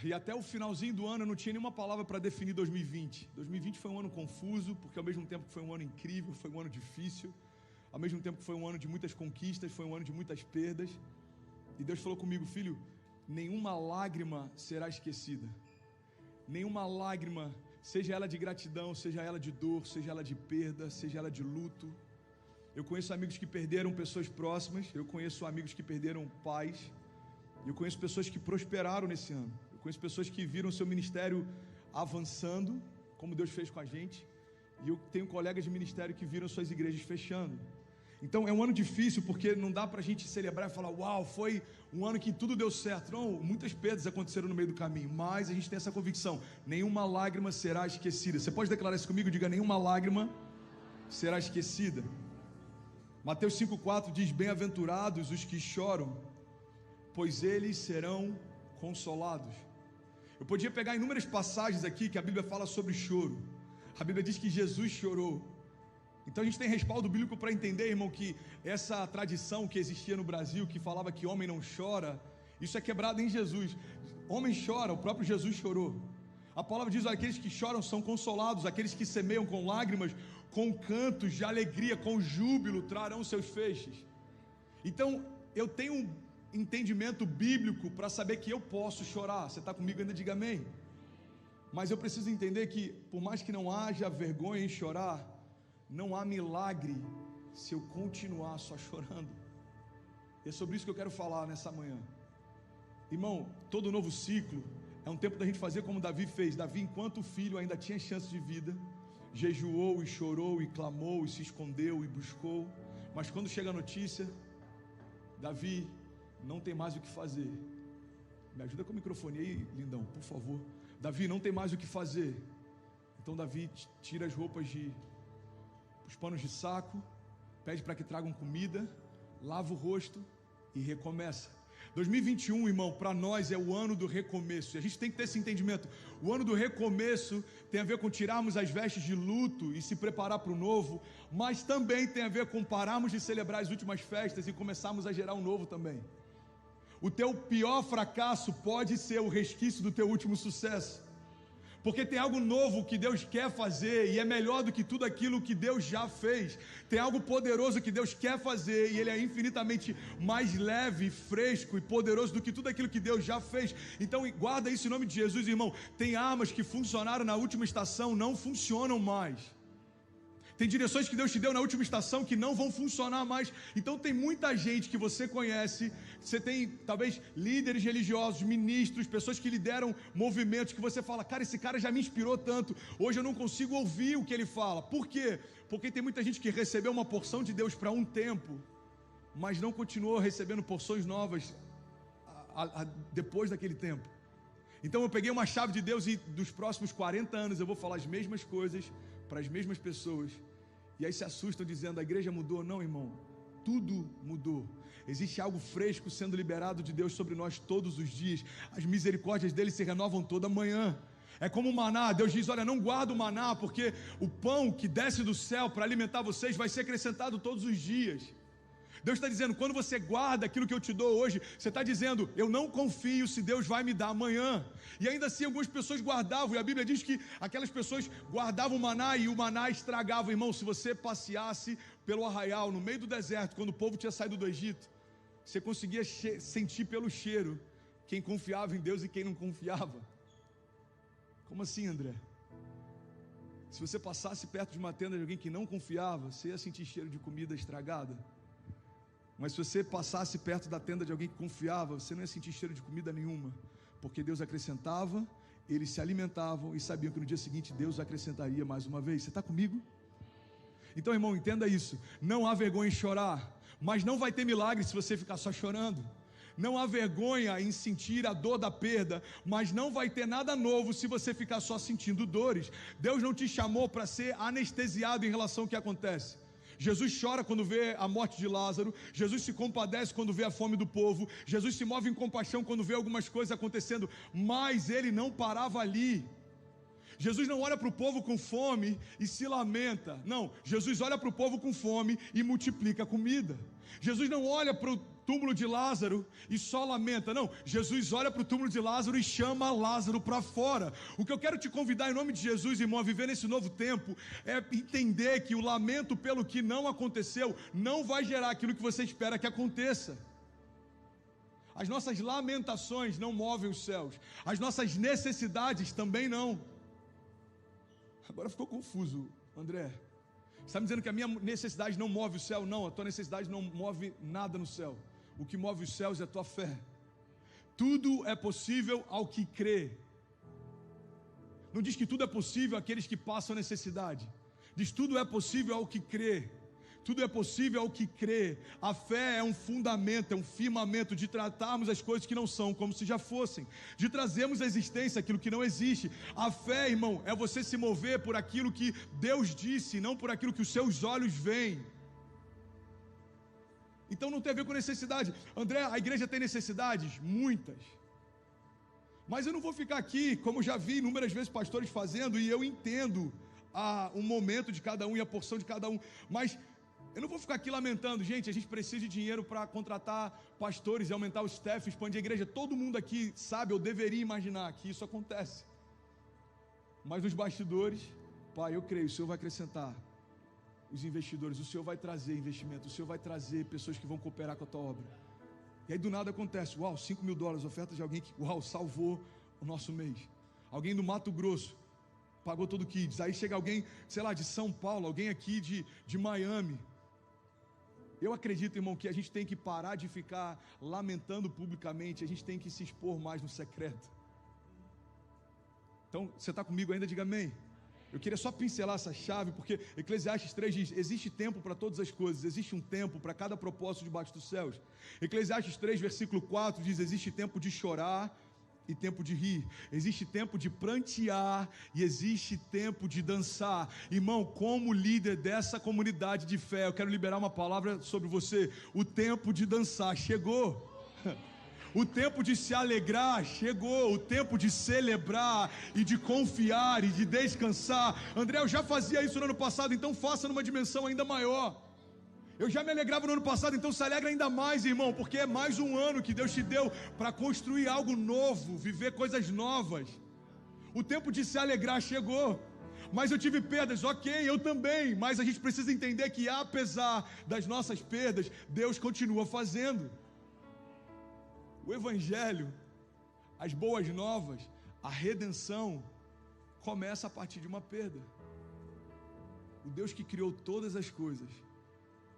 E até o finalzinho do ano eu não tinha nenhuma palavra para definir 2020. 2020 foi um ano confuso, porque ao mesmo tempo que foi um ano incrível, foi um ano difícil. Ao mesmo tempo que foi um ano de muitas conquistas, foi um ano de muitas perdas. E Deus falou comigo: filho, nenhuma lágrima será esquecida. Nenhuma lágrima, seja ela de gratidão, seja ela de dor, seja ela de perda, seja ela de luto. Eu conheço amigos que perderam pessoas próximas, eu conheço amigos que perderam pais, eu conheço pessoas que prosperaram nesse ano. Eu conheço pessoas que viram seu ministério avançando, como Deus fez com a gente. E eu tenho colegas de ministério que viram suas igrejas fechando. Então é um ano difícil, porque não dá pra gente celebrar e falar: uau, foi um ano que tudo deu certo. Não, muitas perdas aconteceram no meio do caminho, mas a gente tem essa convicção: nenhuma lágrima será esquecida. Você pode declarar isso comigo? Diga: nenhuma lágrima será esquecida. Mateus 5,4 diz: bem-aventurados os que choram, pois eles serão consolados. Eu podia pegar inúmeras passagens aqui que a Bíblia fala sobre choro. A Bíblia diz que Jesus chorou. Então a gente tem respaldo bíblico para entender, irmão, que essa tradição que existia no Brasil, que falava que homem não chora, isso é quebrado em Jesus. Homem chora, o próprio Jesus chorou. A palavra diz: aqueles que choram são consolados, aqueles que semeiam com lágrimas, com cantos de alegria, com júbilo, trarão seus feixes. Então eu tenho um entendimento bíblico para saber que eu posso chorar. Você está comigo? Ainda diga amém. Mas eu preciso entender que, por mais que não haja vergonha em chorar, não há milagre se eu continuar só chorando. E é sobre isso que eu quero falar nessa manhã. Irmão, todo novo ciclo é um tempo da gente fazer como Davi fez. Davi, enquanto filho ainda tinha chance de vida, jejuou e chorou e clamou e se escondeu e buscou. Mas quando chega a notícia: Davi não tem mais o que fazer. Me ajuda com o microfone aí, lindão, por favor. Davi não tem mais o que fazer. Então Davi tira as roupas os panos de saco, pede para que tragam comida, lava o rosto e recomeça. 2021, irmão, para nós é o ano do recomeço. E a gente tem que ter esse entendimento. O ano do recomeço tem a ver com tirarmos as vestes de luto e se preparar para o novo, mas também tem a ver com pararmos de celebrar as últimas festas e começarmos a gerar um novo também. O teu pior fracasso pode ser o resquício do teu último sucesso. Porque tem algo novo que Deus quer fazer e é melhor do que tudo aquilo que Deus já fez. Tem algo poderoso que Deus quer fazer e Ele é infinitamente mais leve, fresco e poderoso do que tudo aquilo que Deus já fez. Então guarda isso em nome de Jesus, irmão. Tem armas que funcionaram na última estação, não funcionam mais. Tem direções que Deus te deu na última estação que não vão funcionar mais. Então tem muita gente que você conhece. Você tem talvez líderes religiosos, ministros, pessoas que lideram movimentos que você fala, cara, esse cara já me inspirou tanto. Hoje eu não consigo ouvir o que ele fala. Por quê? Porque tem muita gente que recebeu uma porção de Deus para um tempo, mas não continuou recebendo porções novas depois daquele tempo. Então eu peguei uma chave de Deus e dos próximos 40 anos eu vou falar as mesmas coisas para as mesmas pessoas. E aí se assustam dizendo, a igreja mudou. Não, irmão, tudo mudou. Existe algo fresco sendo liberado de Deus sobre nós todos os dias. As misericórdias dele se renovam toda manhã. É como o maná. Deus diz, olha, não guarda o maná, porque o pão que desce do céu para alimentar vocês vai ser acrescentado todos os dias. Deus está dizendo, quando você guarda aquilo que eu te dou hoje, você está dizendo, eu não confio se Deus vai me dar amanhã. E ainda assim algumas pessoas guardavam, e a Bíblia diz que aquelas pessoas guardavam o maná e o maná estragava. Irmão, se você passeasse pelo arraial, no meio do deserto, quando o povo tinha saído do Egito, você conseguia sentir pelo cheiro quem confiava em Deus e quem não confiava. Como assim, André? Se você passasse perto de uma tenda de alguém que não confiava, você ia sentir cheiro de comida estragada. Mas se você passasse perto da tenda de alguém que confiava, você não ia sentir cheiro de comida nenhuma, porque Deus acrescentava, eles se alimentavam e sabiam que no dia seguinte Deus acrescentaria mais uma vez. Você está comigo? Então, irmão, entenda isso. Não há vergonha em chorar, mas não vai ter milagre se você ficar só chorando. Não há vergonha em sentir a dor da perda, mas não vai ter nada novo se você ficar só sentindo dores. Deus não te chamou para ser anestesiado em relação ao que acontece. Jesus chora quando vê a morte de Lázaro, Jesus se compadece quando vê a fome do povo, Jesus se move em compaixão quando vê algumas coisas acontecendo, mas ele não parava ali. Jesus não olha para o povo com fome e se lamenta. Não, Jesus olha para o povo com fome e multiplica a comida. Jesus não olha para o túmulo de Lázaro e só lamenta. Não, Jesus olha para o túmulo de Lázaro e chama Lázaro para fora. O que eu quero te convidar em nome de Jesus, irmão, a viver nesse novo tempo, é entender que o lamento pelo que não aconteceu não vai gerar aquilo que você espera que aconteça. As nossas lamentações não movem os céus, as nossas necessidades também não. Agora ficou confuso, André. Você está me dizendo que a minha necessidade não move o céu? Não, a tua necessidade não move nada no céu. O que move os céus é a tua fé. Tudo é possível ao que crê. Não diz que tudo é possível àqueles que passam necessidade. Diz tudo é possível ao que crê. Tudo é possível ao que crê. A fé é um fundamento, é um firmamento de tratarmos as coisas que não são como se já fossem, de trazermos à existência aquilo que não existe. A fé, irmão, é você se mover por aquilo que Deus disse, não por aquilo que os seus olhos veem. Então não tem a ver com necessidade. André, a igreja tem necessidades? Muitas. Mas eu não vou ficar aqui, como já vi inúmeras vezes pastores fazendo, e eu entendo o momento de cada um e a porção de cada um, mas eu não vou ficar aqui lamentando, gente, a gente precisa de dinheiro para contratar pastores e aumentar o staff, expandir a igreja. Todo mundo aqui sabe, ou deveria imaginar que isso acontece. Mas nos bastidores, Pai, eu creio, o Senhor vai acrescentar os investidores, o Senhor vai trazer investimento, o Senhor vai trazer pessoas que vão cooperar com a tua obra. E aí do nada acontece, uau, $5.000, oferta de alguém que, uau, salvou o nosso mês. Alguém do Mato Grosso pagou todo o kids. Aí chega alguém, sei lá, de São Paulo, alguém aqui de Miami. Eu acredito, irmão, que a gente tem que parar de ficar lamentando publicamente, a gente tem que se expor mais no secreto. Então, você está comigo ainda? Diga amém. Eu queria só pincelar essa chave, porque Eclesiastes 3 diz, existe tempo para todas as coisas, existe um tempo para cada propósito debaixo dos céus. Eclesiastes 3, versículo 4 diz, existe tempo de chorar e tempo de rir, existe tempo de prantear e existe tempo de dançar. Irmão, como líder dessa comunidade de fé, eu quero liberar uma palavra sobre você. O tempo de dançar chegou. O tempo de se alegrar chegou. O tempo de celebrar e de confiar e de descansar. André, eu já fazia isso no ano passado, então faça numa dimensão ainda maior. Eu já me alegrava no ano passado, então se alegra ainda mais, irmão, porque é mais um ano que Deus te deu para construir algo novo, viver coisas novas. O tempo de se alegrar chegou. Mas eu tive perdas, ok, eu também. Mas a gente precisa entender que apesar das nossas perdas, Deus continua fazendo. O Evangelho, as boas novas, a redenção, começa a partir de uma perda. O Deus que criou todas as coisas,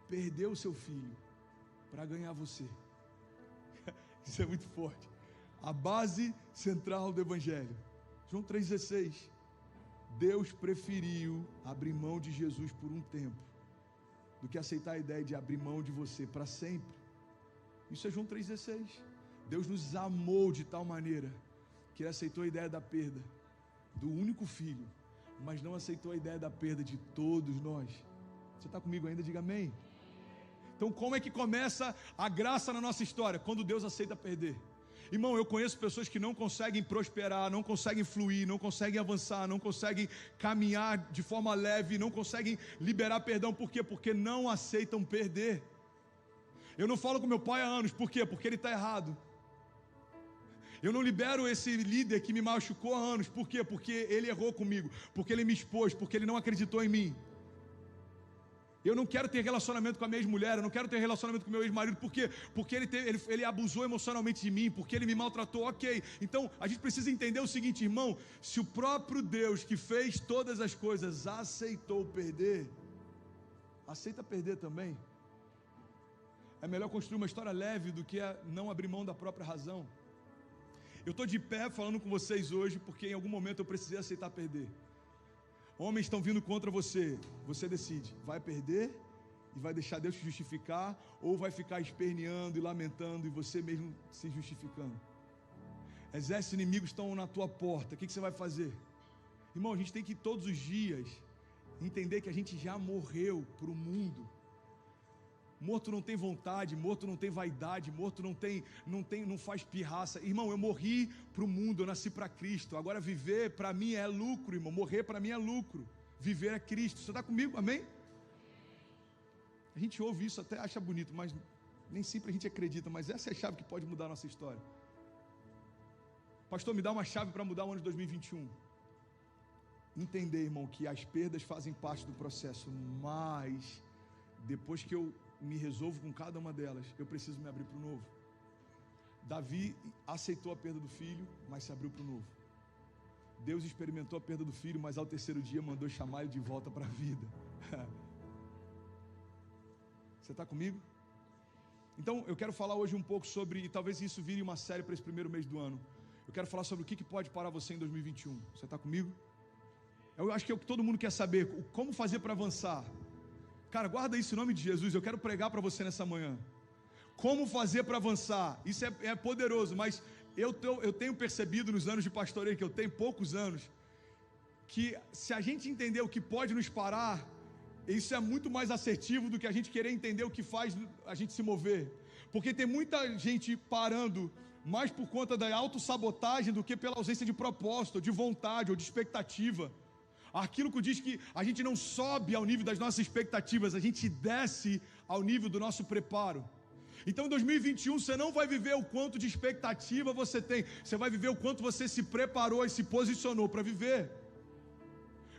perdeu o seu filho para ganhar você. Isso é muito forte. A base central do Evangelho. João 3,16. Deus preferiu abrir mão de Jesus por um tempo do que aceitar a ideia de abrir mão de você para sempre. Isso é João 3,16. Deus nos amou de tal maneira que Ele aceitou a ideia da perda do único filho, mas não aceitou a ideia da perda de todos nós. Você está comigo ainda? Diga amém. Então como é que começa a graça na nossa história? Quando Deus aceita perder. Irmão, eu conheço pessoas que não conseguem prosperar, não conseguem fluir, não conseguem avançar, não conseguem caminhar de forma leve, não conseguem liberar perdão. Por quê? Porque não aceitam perder. Eu não falo com meu pai há anos. Por quê? Porque ele está errado. Eu não libero esse líder que me machucou há anos. Por quê? Porque ele errou comigo, porque ele me expôs, porque ele não acreditou em mim. Eu não quero ter relacionamento com a minha ex-mulher, eu não quero ter relacionamento com o meu ex-marido. Por quê? Porque ele abusou emocionalmente de mim, porque ele me maltratou, ok. Então, a gente precisa entender o seguinte, irmão, se o próprio Deus que fez todas as coisas aceitou perder, aceita perder também. É melhor construir uma história leve do que não abrir mão da própria razão. Eu estou de pé falando com vocês hoje, porque em algum momento eu precisei aceitar perder. Homens estão vindo contra você, você decide, vai perder e vai deixar Deus te justificar, ou vai ficar esperneando e lamentando e você mesmo se justificando. Exércitos inimigos estão na tua porta, o que você vai fazer? Irmão, a gente tem que todos os dias entender que a gente já morreu para o mundo. Morto não tem vontade, morto não tem vaidade, morto não faz pirraça. Irmão, eu morri para o mundo, eu nasci para Cristo. Agora viver para mim é lucro, irmão. Morrer para mim é lucro. Viver é Cristo. Você está comigo? Amém? A gente ouve isso, até acha bonito, mas nem sempre a gente acredita. Mas essa é a chave que pode mudar a nossa história. Pastor, me dá uma chave para mudar o ano de 2021. Entender, irmão, que as perdas fazem parte do processo, mas depois que eu me resolvo com cada uma delas, eu preciso me abrir para o novo. Davi aceitou a perda do filho, mas se abriu para o novo. Deus experimentou a perda do filho, mas ao terceiro dia mandou chamar ele de volta para a vida. Você está comigo? Então eu quero falar hoje um pouco sobre, e talvez isso vire uma série para esse primeiro mês do ano. Eu quero falar sobre o que pode parar você em 2021. Você está comigo? Eu acho que é o que todo mundo quer saber, como fazer para avançar. Cara, guarda isso em nome de Jesus, eu quero pregar para você nessa manhã. Como fazer para avançar? Isso é poderoso, mas eu tenho percebido nos anos de pastoreio, que eu tenho poucos anos, que se a gente entender o que pode nos parar, isso é muito mais assertivo do que a gente querer entender o que faz a gente se mover. Porque tem muita gente parando mais por conta da autossabotagem do que pela ausência de propósito, de vontade ou de expectativa. Aquilo que diz que a gente não sobe ao nível das nossas expectativas, a gente desce ao nível do nosso preparo. Então em 2021 você não vai viver o quanto de expectativa você tem, você vai viver o quanto você se preparou e se posicionou para viver.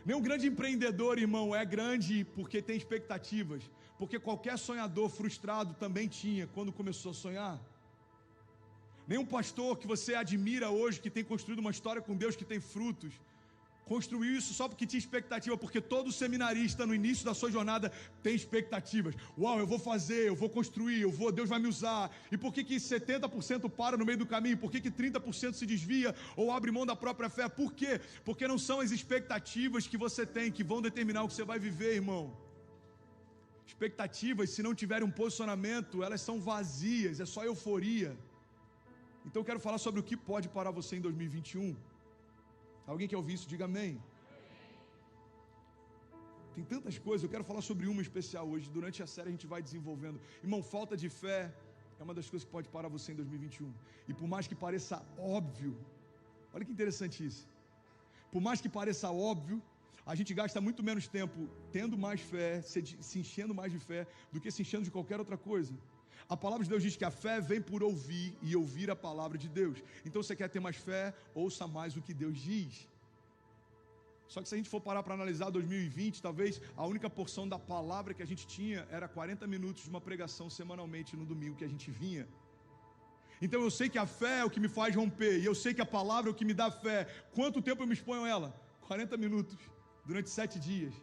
Nenhum grande empreendedor, irmão, é grande porque tem expectativas, porque qualquer sonhador frustrado também tinha quando começou a sonhar. Nenhum pastor que você admira hoje, que tem construído uma história com Deus que tem frutos, construiu isso só porque tinha expectativa, porque todo seminarista no início da sua jornada tem expectativas. Uau, eu vou fazer, eu vou construir, Deus vai me usar. E por que 70% para no meio do caminho? Por que 30% se desvia ou abre mão da própria fé? Por quê? Porque não são as expectativas que você tem que vão determinar o que você vai viver, irmão. Expectativas, se não tiverem um posicionamento, elas são vazias, é só euforia. Então eu quero falar sobre o que pode parar você em 2021. Alguém quer ouvir isso? Diga amém. Tem tantas coisas, eu quero falar sobre uma especial hoje. Durante a série a gente vai desenvolvendo. Irmão, falta de fé é uma das coisas que pode parar você em 2021. E por mais que pareça óbvio, olha que interessante isso. Por mais que pareça óbvio, a gente gasta muito menos tempo tendo mais fé, se enchendo mais de fé, do que se enchendo de qualquer outra coisa. A palavra de Deus diz que a fé vem por ouvir e ouvir a palavra de Deus. Então você quer ter mais fé? Ouça mais o que Deus diz. Só que se a gente for parar para analisar 2020, talvez a única porção da palavra que a gente tinha era 40 minutos de uma pregação semanalmente no domingo que a gente vinha. Então eu sei que a fé é o que me faz romper, e eu sei que a palavra é o que me dá fé. Quanto tempo eu me exponho a ela? 40 minutos, durante 7 dias.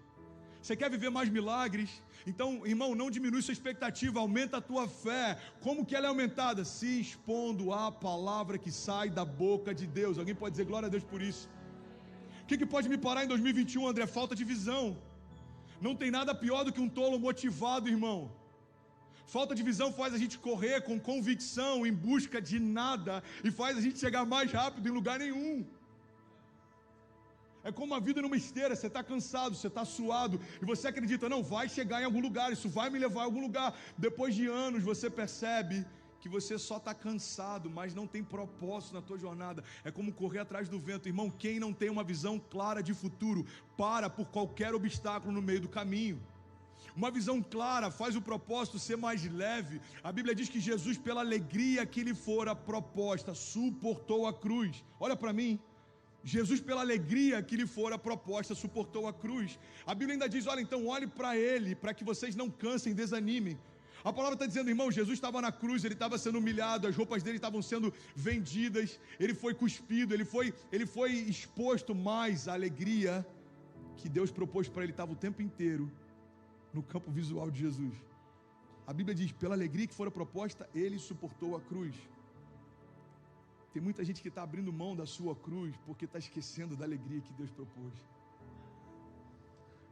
Você quer viver mais milagres? Então, irmão, não diminui sua expectativa, aumenta a tua fé. Como que ela é aumentada? Se expondo à palavra que sai da boca de Deus. Alguém pode dizer glória a Deus por isso? O que pode me parar em 2021, André? Falta de visão. Não tem nada pior do que um tolo motivado, irmão. Falta de visão faz a gente correr com convicção em busca de nada e faz a gente chegar mais rápido em lugar nenhum. É como a vida numa esteira, você está cansado, você está suado, e você acredita, não, vai chegar em algum lugar, isso vai me levar a algum lugar. Depois de anos você percebe que você só está cansado, mas não tem propósito na tua jornada. É como correr atrás do vento. Irmão, quem não tem uma visão clara de futuro, para por qualquer obstáculo no meio do caminho. Uma visão clara faz o propósito ser mais leve. A Bíblia diz que Jesus, pela alegria que lhe fora proposta, suportou a cruz. Olha para mim. Jesus, pela alegria que lhe fora proposta, suportou a cruz. A Bíblia ainda diz, olha, então olhe para Ele, para que vocês não cansem, desanimem. A palavra está dizendo, irmão, Jesus estava na cruz, Ele estava sendo humilhado, as roupas dele estavam sendo vendidas, Ele foi cuspido, Ele foi exposto, mas a alegria que Deus propôs para Ele estava o tempo inteiro no campo visual de Jesus. A Bíblia diz, pela alegria que fora proposta, Ele suportou a cruz. Tem muita gente que está abrindo mão da sua cruz porque está esquecendo da alegria que Deus propôs.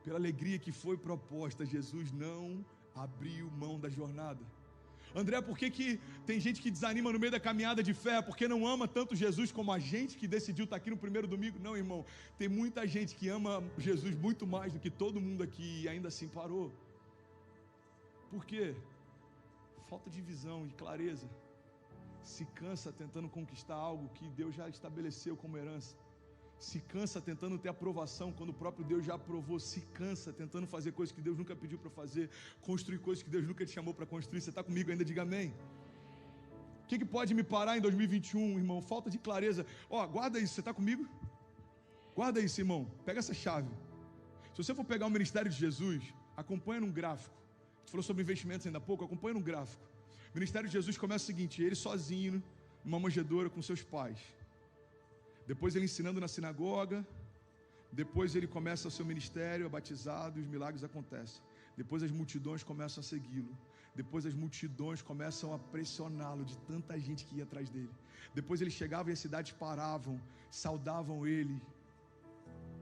Pela alegria que foi proposta, Jesus não abriu mão da jornada. André, por que tem gente que desanima no meio da caminhada de fé? Porque não ama tanto Jesus como a gente que decidiu estar aqui no primeiro domingo? Não, irmão, tem muita gente que ama Jesus muito mais do que todo mundo aqui e ainda assim parou. Por quê? Falta de visão e clareza. Se cansa tentando conquistar algo que Deus já estabeleceu como herança. Se cansa tentando ter aprovação quando o próprio Deus já aprovou. Se cansa tentando fazer coisas que Deus nunca pediu para fazer, construir coisas que Deus nunca te chamou para construir. Você está comigo ainda? Diga amém. O que pode me parar em 2021, irmão? Falta de clareza. Guarda isso, você está comigo? Guarda isso, irmão. Pega essa chave. Se você for pegar o ministério de Jesus, acompanha num gráfico. A gente falou sobre investimentos ainda há pouco, acompanha num gráfico. O ministério de Jesus começa o seguinte, ele sozinho, numa manjedoura com seus pais. Depois ele ensinando na sinagoga. Depois ele começa o seu ministério, é batizado e os milagres acontecem. Depois as multidões começam a segui-lo. Depois as multidões começam a pressioná-lo de tanta gente que ia atrás dele. Depois ele chegava e as cidades paravam, saudavam ele.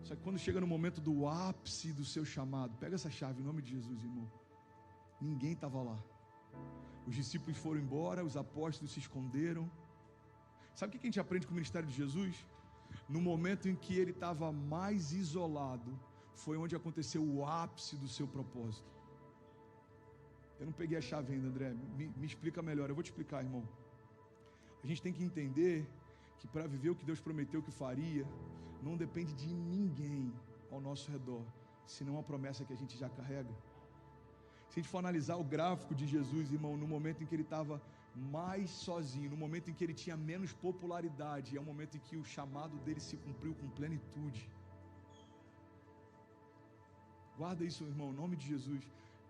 Só que quando chega no momento do ápice do seu chamado, pega essa chave em nome de Jesus, irmão. Ninguém estava lá. Os discípulos foram embora, os apóstolos se esconderam. Sabe o que a gente aprende com o ministério de Jesus? No momento em que ele estava mais isolado, foi onde aconteceu o ápice do seu propósito. Eu não peguei a chave ainda, André, me explica melhor. Eu vou te explicar, irmão. A gente tem que entender que para viver o que Deus prometeu que faria, não depende de ninguém ao nosso redor, senão a promessa que a gente já carrega. Se a gente for analisar o gráfico de Jesus, irmão, no momento em que ele estava mais sozinho, no momento em que ele tinha menos popularidade, é o momento em que o chamado dele se cumpriu com plenitude. Guarda isso, irmão, em nome de Jesus.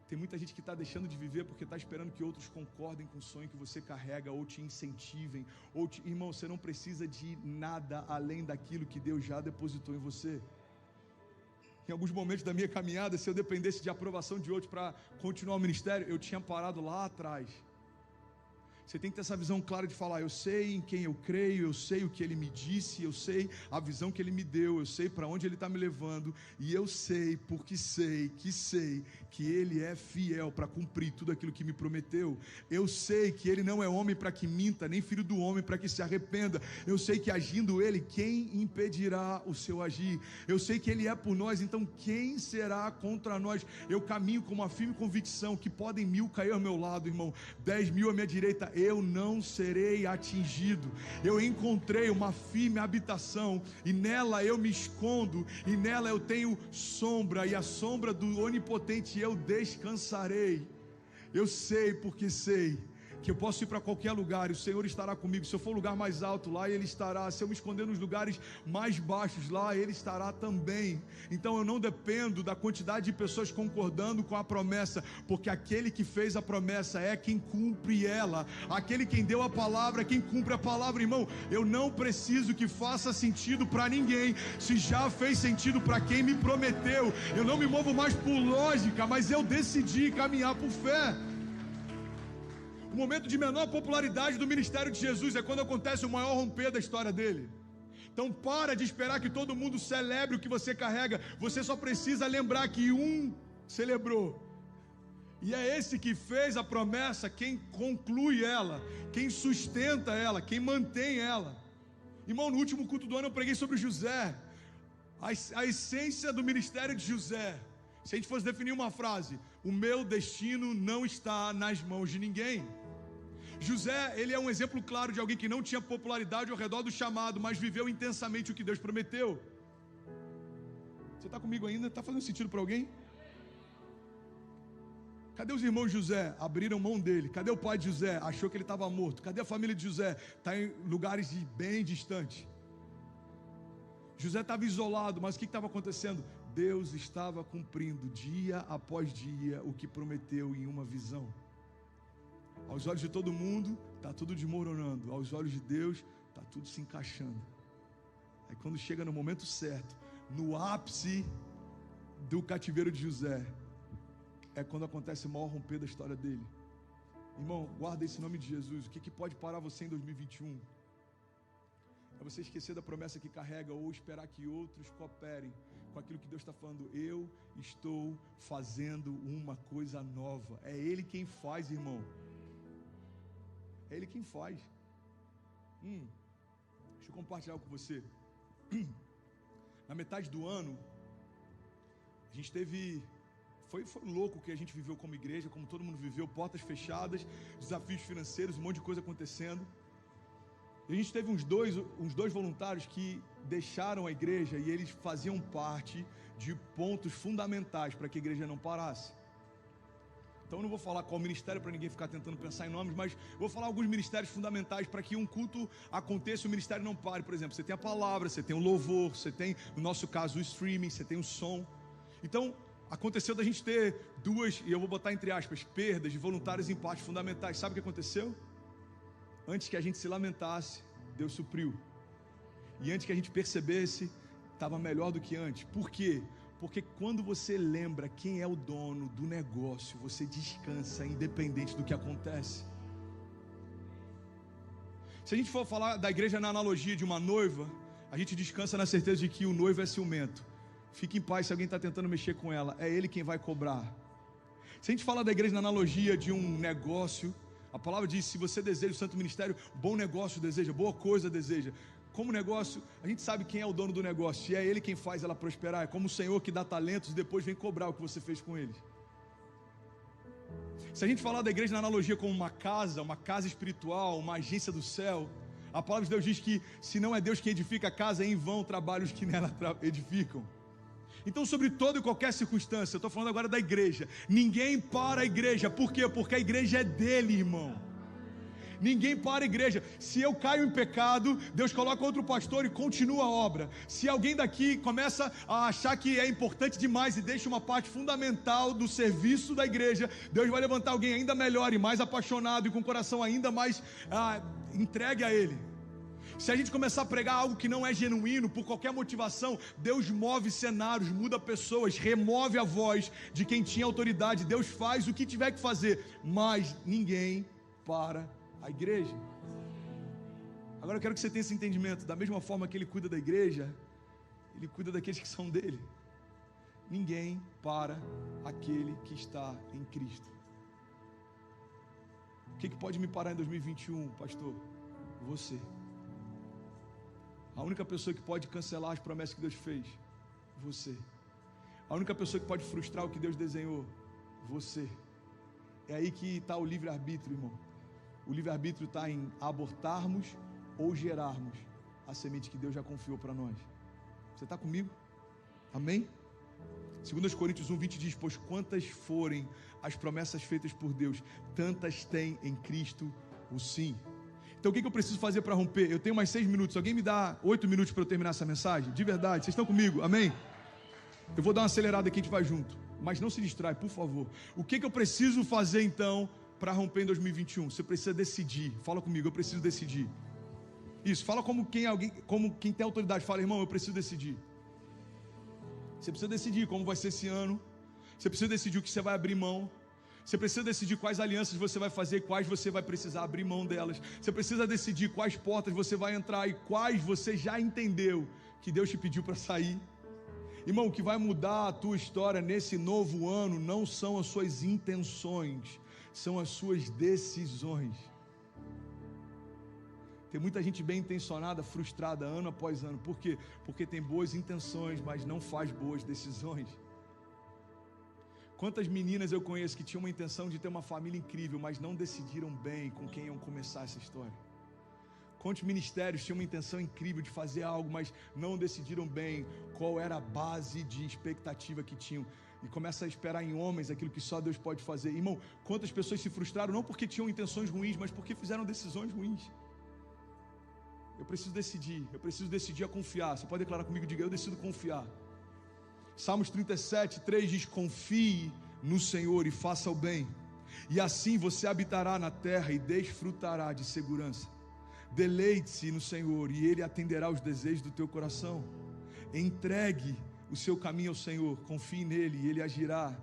Tem muita gente que está deixando de viver porque está esperando que outros concordem com o sonho que você carrega, ou te incentivem, irmão, você não precisa de nada além daquilo que Deus já depositou em você. Em alguns momentos da minha caminhada, se eu dependesse de aprovação de outros para continuar o ministério, eu tinha parado lá atrás. Você tem que ter essa visão clara de falar, eu sei em quem eu creio, eu sei o que Ele me disse, eu sei a visão que Ele me deu, eu sei para onde Ele está me levando, e eu sei, porque sei que Ele é fiel para cumprir tudo aquilo que me prometeu. Eu sei que Ele não é homem para que minta, nem filho do homem para que se arrependa. Eu sei que agindo Ele, quem impedirá o seu agir? Eu sei que Ele é por nós, então quem será contra nós? Eu caminho com uma firme convicção que podem 1000 cair ao meu lado, irmão, 10.000 à minha direita, eu não serei atingido. Eu encontrei uma firme habitação e nela eu me escondo, e nela eu tenho sombra, e a sombra do onipotente eu descansarei. Eu sei porque sei que eu posso ir para qualquer lugar e o Senhor estará comigo. Se eu for o lugar mais alto, lá Ele estará. Se eu me esconder nos lugares mais baixos, lá Ele estará também. Então eu não dependo da quantidade de pessoas concordando com a promessa, porque aquele que fez a promessa é quem cumpre ela. Aquele quem deu a palavra é quem cumpre a palavra, irmão. Eu não preciso que faça sentido para ninguém, se já fez sentido para quem me prometeu. Eu não me movo mais por lógica, mas eu decidi caminhar por fé. O momento de menor popularidade do ministério de Jesus é quando acontece o maior romper da história dele. Então para de esperar que todo mundo celebre o que você carrega. Você só precisa lembrar que um celebrou, e é esse que fez a promessa, quem conclui ela, quem sustenta ela, quem mantém ela. Irmão, no último culto do ano eu preguei sobre José, a essência do ministério de José. Se a gente fosse definir uma frase: o meu destino não está nas mãos de ninguém. José, ele é um exemplo claro de alguém que não tinha popularidade ao redor do chamado, mas viveu intensamente o que Deus prometeu. Você está comigo ainda? Está fazendo sentido para alguém? Cadê os irmãos de José? Abriram mão dele. Cadê o pai de José? Achou que ele estava morto. Cadê a família de José? Está em lugares bem distantes. José estava isolado, mas o que estava acontecendo? Deus estava cumprindo dia após dia o que prometeu em uma visão. Aos olhos de todo mundo está tudo desmoronando, aos olhos de Deus está tudo se encaixando. Aí quando chega no momento certo, no ápice do cativeiro de José, é quando acontece o maior romper da história dele. Irmão, guarda esse nome de Jesus. O que pode parar você em 2021? É você esquecer da promessa que carrega, ou esperar que outros cooperem com aquilo que Deus está falando. Eu estou fazendo uma coisa nova. É Ele quem faz, irmão. É Ele quem faz. Deixa eu compartilhar algo com você. Na metade do ano, a gente teve... Foi louco o que a gente viveu como igreja, como todo mundo viveu, portas fechadas, desafios financeiros, um monte de coisa acontecendo. E a gente teve uns dois voluntários que deixaram a igreja e eles faziam parte de pontos fundamentais para que a igreja não parasse. Então eu não vou falar qual ministério para ninguém ficar tentando pensar em nomes, mas vou falar alguns ministérios fundamentais para que um culto aconteça e o ministério não pare. Por exemplo, você tem a palavra, você tem o louvor, você tem, no nosso caso, o streaming, você tem o som. Então aconteceu da gente ter duas, e eu vou botar entre aspas, perdas de voluntários em partes fundamentais. Sabe o que aconteceu? Antes que a gente se lamentasse, Deus supriu. E antes que a gente percebesse, estava melhor do que antes. Por quê? Porque quando você lembra quem é o dono do negócio, você descansa independente do que acontece. Se a gente for falar da igreja na analogia de uma noiva, a gente descansa na certeza de que o noivo é ciumento. Fique em paz se alguém está tentando mexer com ela, é ele quem vai cobrar. Se a gente falar da igreja na analogia de um negócio, a palavra diz: se você deseja o santo ministério, bom negócio deseja, boa coisa deseja. Como negócio, a gente sabe quem é o dono do negócio, e é ele quem faz ela prosperar. É como o Senhor que dá talentos e depois vem cobrar o que você fez com eles. Se a gente falar da igreja na analogia como uma casa espiritual, uma agência do céu, a palavra de Deus diz que se não é Deus quem edifica a casa, é em vão trabalhos que nela edificam. Então, sobre toda e qualquer circunstância, eu estou falando agora da igreja. Ninguém para a igreja. Por quê? Porque a igreja é dele, irmão. Ninguém para a igreja. Se eu caio em pecado, Deus coloca outro pastor e continua a obra. Se alguém daqui começa a achar que é importante demais e deixa uma parte fundamental do serviço da igreja, Deus vai levantar alguém ainda melhor e mais apaixonado e com o coração ainda mais entregue a Ele. Se a gente começar a pregar algo que não é genuíno, por qualquer motivação, Deus move cenários, muda pessoas, remove a voz de quem tinha autoridade. Deus faz o que tiver que fazer, mas ninguém para a igreja. Agora eu quero que você tenha esse entendimento. Da mesma forma que Ele cuida da igreja, Ele cuida daqueles que são dele. Ninguém para aquele que está em Cristo. O que pode me parar em 2021, pastor? Você. A única pessoa que pode cancelar as promessas que Deus fez, você. A única pessoa que pode frustrar o que Deus desenhou, você. É aí que está o livre-arbítrio, irmão. O livre-arbítrio está em abortarmos ou gerarmos a semente que Deus já confiou para nós. Você está comigo? Amém? 2 Coríntios 1:20 diz: pois quantas forem as promessas feitas por Deus, tantas tem em Cristo o sim. Então o que eu preciso fazer para romper? Eu tenho mais 6 minutos, alguém me dá 8 minutos para eu terminar essa mensagem? De verdade, vocês estão comigo? Amém? Eu vou dar uma acelerada aqui, a gente vai junto, mas não se distrai, por favor. O que eu preciso fazer então para romper em 2021? Você precisa decidir. Fala comigo, eu preciso decidir. Isso, fala como quem tem autoridade. Fala, irmão, eu preciso decidir. Você precisa decidir como vai ser esse ano. Você precisa decidir o que você vai abrir mão. Você precisa decidir quais alianças você vai fazer, quais você vai precisar abrir mão delas. Você precisa decidir quais portas você vai entrar e quais você já entendeu que Deus te pediu para sair. Irmão, o que vai mudar a tua história nesse novo ano não são as suas intenções, são as suas decisões. Tem muita gente bem intencionada, frustrada ano após ano. Por quê? Porque tem boas intenções, mas não faz boas decisões. Quantas meninas eu conheço que tinham uma intenção de ter uma família incrível, mas não decidiram bem com quem iam começar essa história? Quantos ministérios tinham uma intenção incrível de fazer algo, mas não decidiram bem qual era a base de expectativa que tinham? E começa a esperar em homens aquilo que só Deus pode fazer. Irmão, quantas pessoas se frustraram não porque tinham intenções ruins, mas porque fizeram decisões ruins? Eu preciso decidir a confiar. Você pode declarar comigo, diga, eu decido confiar. Salmos 37:3 diz: confie no Senhor e faça o bem, e assim você habitará na terra e desfrutará de segurança. Deleite-se no Senhor e Ele atenderá os desejos do teu coração. Entregue o seu caminho ao Senhor, confie nele e Ele agirá.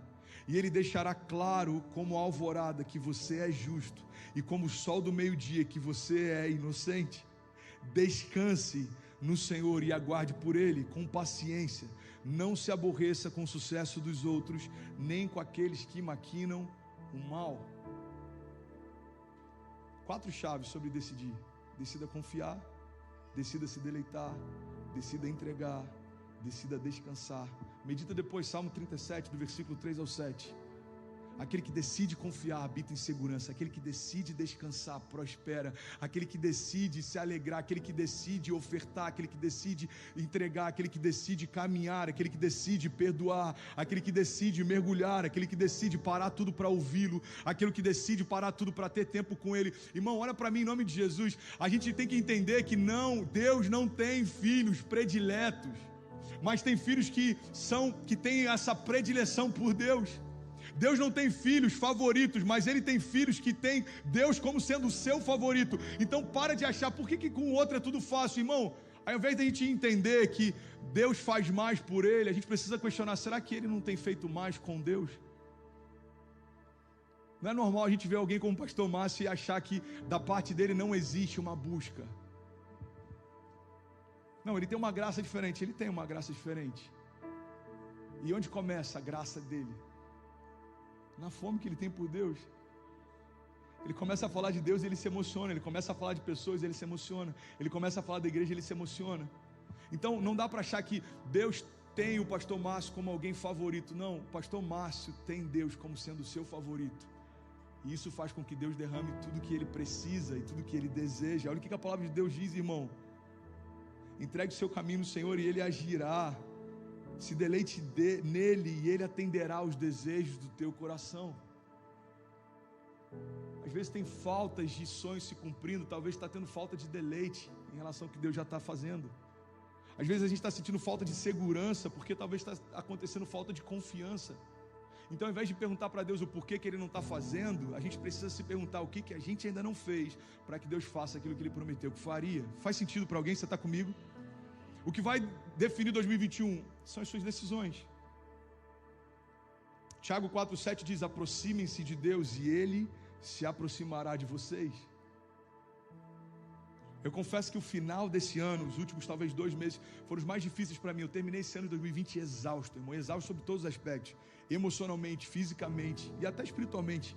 E Ele deixará claro como a alvorada que você é justo, e como o sol do meio-dia que você é inocente. Descanse no Senhor e aguarde por Ele com paciência. Não se aborreça com o sucesso dos outros, nem com aqueles que maquinam o mal. 4 chaves sobre decidir: decida confiar, decida se deleitar, decida entregar, decida descansar. Medita depois Salmo 37, do versículo 3 ao 7. Aquele que decide confiar habita em segurança. Aquele que decide descansar prospera. Aquele que decide se alegrar, aquele que decide ofertar, aquele que decide entregar, aquele que decide caminhar, aquele que decide perdoar, aquele que decide mergulhar, aquele que decide parar tudo para ouvi-lo, aquele que decide parar tudo para ter tempo com Ele. Irmão, olha para mim em nome de Jesus. A gente tem que entender que Deus não tem filhos prediletos, mas tem filhos que têm essa predileção por Deus. Deus não tem filhos favoritos, mas Ele tem filhos que tem Deus como sendo o seu favorito. Então para de achar, por que com o outro é tudo fácil, irmão? Ao invés de a gente entender que Deus faz mais por Ele, a gente precisa questionar, será que Ele não tem feito mais com Deus? Não é normal a gente ver alguém como o pastor Márcio e achar que da parte dele não existe uma busca. Não, ele tem uma graça diferente, ele tem uma graça diferente. E onde começa a graça dele? Na fome que ele tem por Deus. Ele começa a falar de Deus e ele se emociona. Ele começa a falar de pessoas e ele se emociona. Ele começa a falar da igreja e ele se emociona. Então não dá para achar que Deus tem o pastor Márcio como alguém favorito. Não, o pastor Márcio tem Deus como sendo o seu favorito. E isso faz com que Deus derrame tudo que ele precisa e tudo que ele deseja. Olha o que a palavra de Deus diz, irmão. Entregue o seu caminho no Senhor e Ele agirá. Se deleite nele e Ele atenderá aos desejos do teu coração. Às vezes tem faltas de sonhos se cumprindo. Talvez está tendo falta de deleite em relação ao que Deus já está fazendo. Às vezes a gente está sentindo falta de segurança, porque talvez está acontecendo falta de confiança. Então, ao invés de perguntar para Deus o porquê que Ele não está fazendo, a gente precisa se perguntar o que a gente ainda não fez para que Deus faça aquilo que Ele prometeu que faria. Faz sentido para alguém? Você está comigo? O que vai definir 2021 são as suas decisões. Tiago 4,7 diz: aproximem-se de Deus e Ele se aproximará de vocês. Eu confesso que o final desse ano, os últimos talvez 2 meses, foram os mais difíceis para mim. Eu terminei esse ano de 2020 exausto, irmão, exausto sobre todos os aspectos, emocionalmente, fisicamente e até espiritualmente.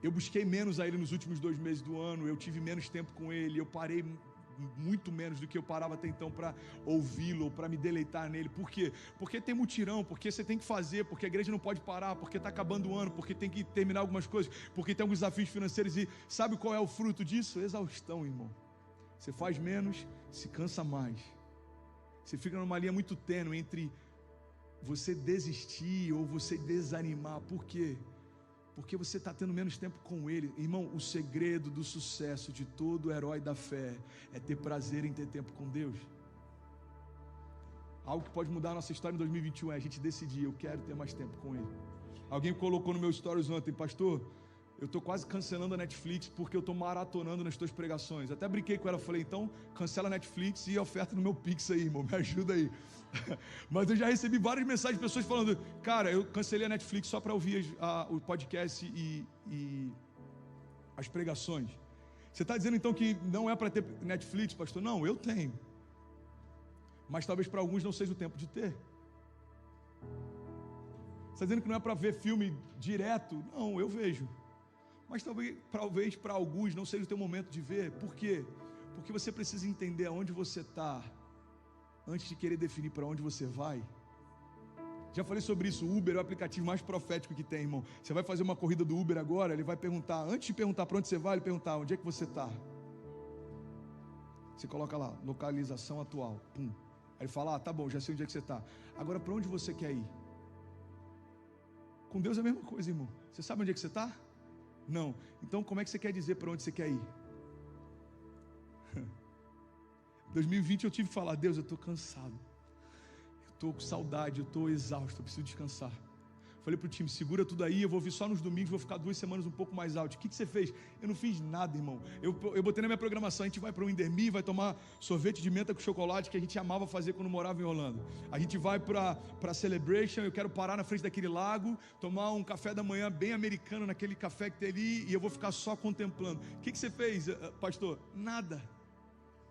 Eu busquei menos a Ele nos últimos 2 meses do ano, eu tive menos tempo com Ele, eu parei muito menos do que eu parava até então para ouvi-lo ou para me deleitar nele. Por quê? Porque tem mutirão, porque você tem que fazer, porque a igreja não pode parar, porque está acabando o ano, porque tem que terminar algumas coisas, porque tem alguns desafios financeiros. E sabe qual é o fruto disso? Exaustão, irmão. Você faz menos, se cansa mais. Você fica numa linha muito tênue entre você desistir ou você desanimar. Por quê? Porque você está tendo menos tempo com Ele. Irmão, o segredo do sucesso de todo herói da fé é ter prazer em ter tempo com Deus. Algo que pode mudar a nossa história em 2021 é a gente decidir: eu quero ter mais tempo com Ele. Alguém colocou no meu stories ontem: pastor, eu estou quase cancelando a Netflix porque eu estou maratonando nas tuas pregações. Até brinquei com ela, falei: então cancela a Netflix e oferta no meu Pix aí, irmão, me ajuda aí. Mas eu já recebi várias mensagens de pessoas falando: cara, eu cancelei a Netflix só para ouvir o podcast e as pregações. Você está dizendo então que não é para ter Netflix, pastor? Não, eu tenho. Mas talvez para alguns não seja o tempo de ter. Você está dizendo que não é para ver filme direto? Não, eu vejo. Mas talvez para alguns não seja o teu momento de ver. Por quê? Porque você precisa entender aonde você está antes de querer definir para onde você vai. Já falei sobre isso. O Uber é o aplicativo mais profético que tem, irmão. Você vai fazer uma corrida do Uber agora, ele vai perguntar, antes de perguntar para onde você vai, ele perguntar: onde é que você está? Você coloca lá, localização atual, pum. Aí ele fala: tá bom, já sei onde é que você está. Agora, para onde você quer ir? Com Deus é a mesma coisa, irmão. Você sabe onde é que você está? Não. Então como é que você quer dizer para onde você quer ir? 2020 eu tive que falar: Deus, eu estou cansado, eu estou com saudade, eu estou exausto, eu preciso descansar. Falei para o time: segura tudo aí, eu vou vir só nos domingos, vou ficar 2 semanas um pouco mais alto. O que você fez? Eu não fiz nada, irmão. Eu botei na minha programação: a gente vai para o Indermi, vai tomar sorvete de menta com chocolate, que a gente amava fazer quando morava em Orlando. A gente vai para Celebration, eu quero parar na frente daquele lago, tomar um café da manhã bem americano, naquele café que tem ali, e eu vou ficar só contemplando. O que você fez, pastor? Nada.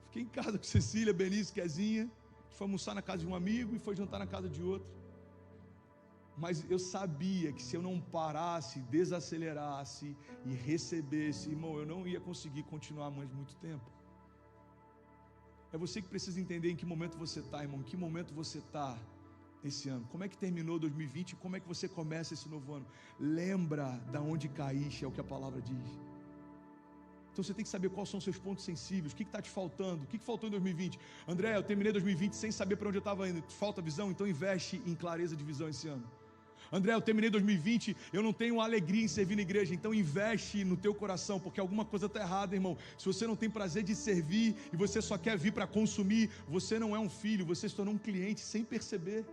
Fiquei em casa com Cecília, Benício, Kezinha. A gente foi almoçar na casa de um amigo e foi jantar na casa de outro. Mas eu sabia que se eu não parasse, desacelerasse e recebesse, irmão, eu não ia conseguir continuar mais muito tempo. É você que precisa entender em que momento você está, irmão. Em que momento você está esse ano. Como é que terminou 2020 e como é que você começa esse novo ano. Lembra da onde caíste, é o que a palavra diz. Então você tem que saber quais são os seus pontos sensíveis. O que está te faltando? O que faltou em 2020? André, eu terminei 2020 sem saber para onde eu estava indo. Falta visão? Então investe em clareza de visão esse ano. André, eu terminei 2020, eu não tenho alegria em servir na igreja. Então investe no teu coração, porque alguma coisa está errada, irmão. Se você não tem prazer de servir e você só quer vir para consumir, você não é um filho, você se tornou um cliente sem perceber.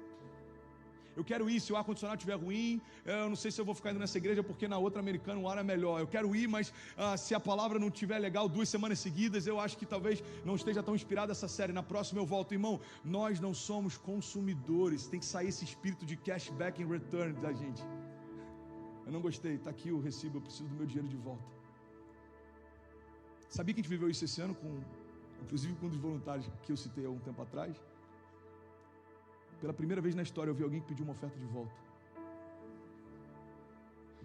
Eu quero ir, se o ar-condicionado estiver ruim, eu não sei se eu vou ficar indo nessa igreja, porque na outra americana o ar é melhor. Eu quero ir, mas se a palavra não estiver legal 2 semanas seguidas, eu acho que talvez não esteja tão inspirada essa série. Na próxima eu volto. Irmão, nós não somos consumidores. Tem que sair esse espírito de cashback and return da gente. Eu não gostei, está aqui o recibo, eu preciso do meu dinheiro de volta. Sabia que a gente viveu isso esse ano, inclusive com um dos voluntários que eu citei há um tempo atrás? Pela primeira vez na história eu vi alguém que pediu uma oferta de volta.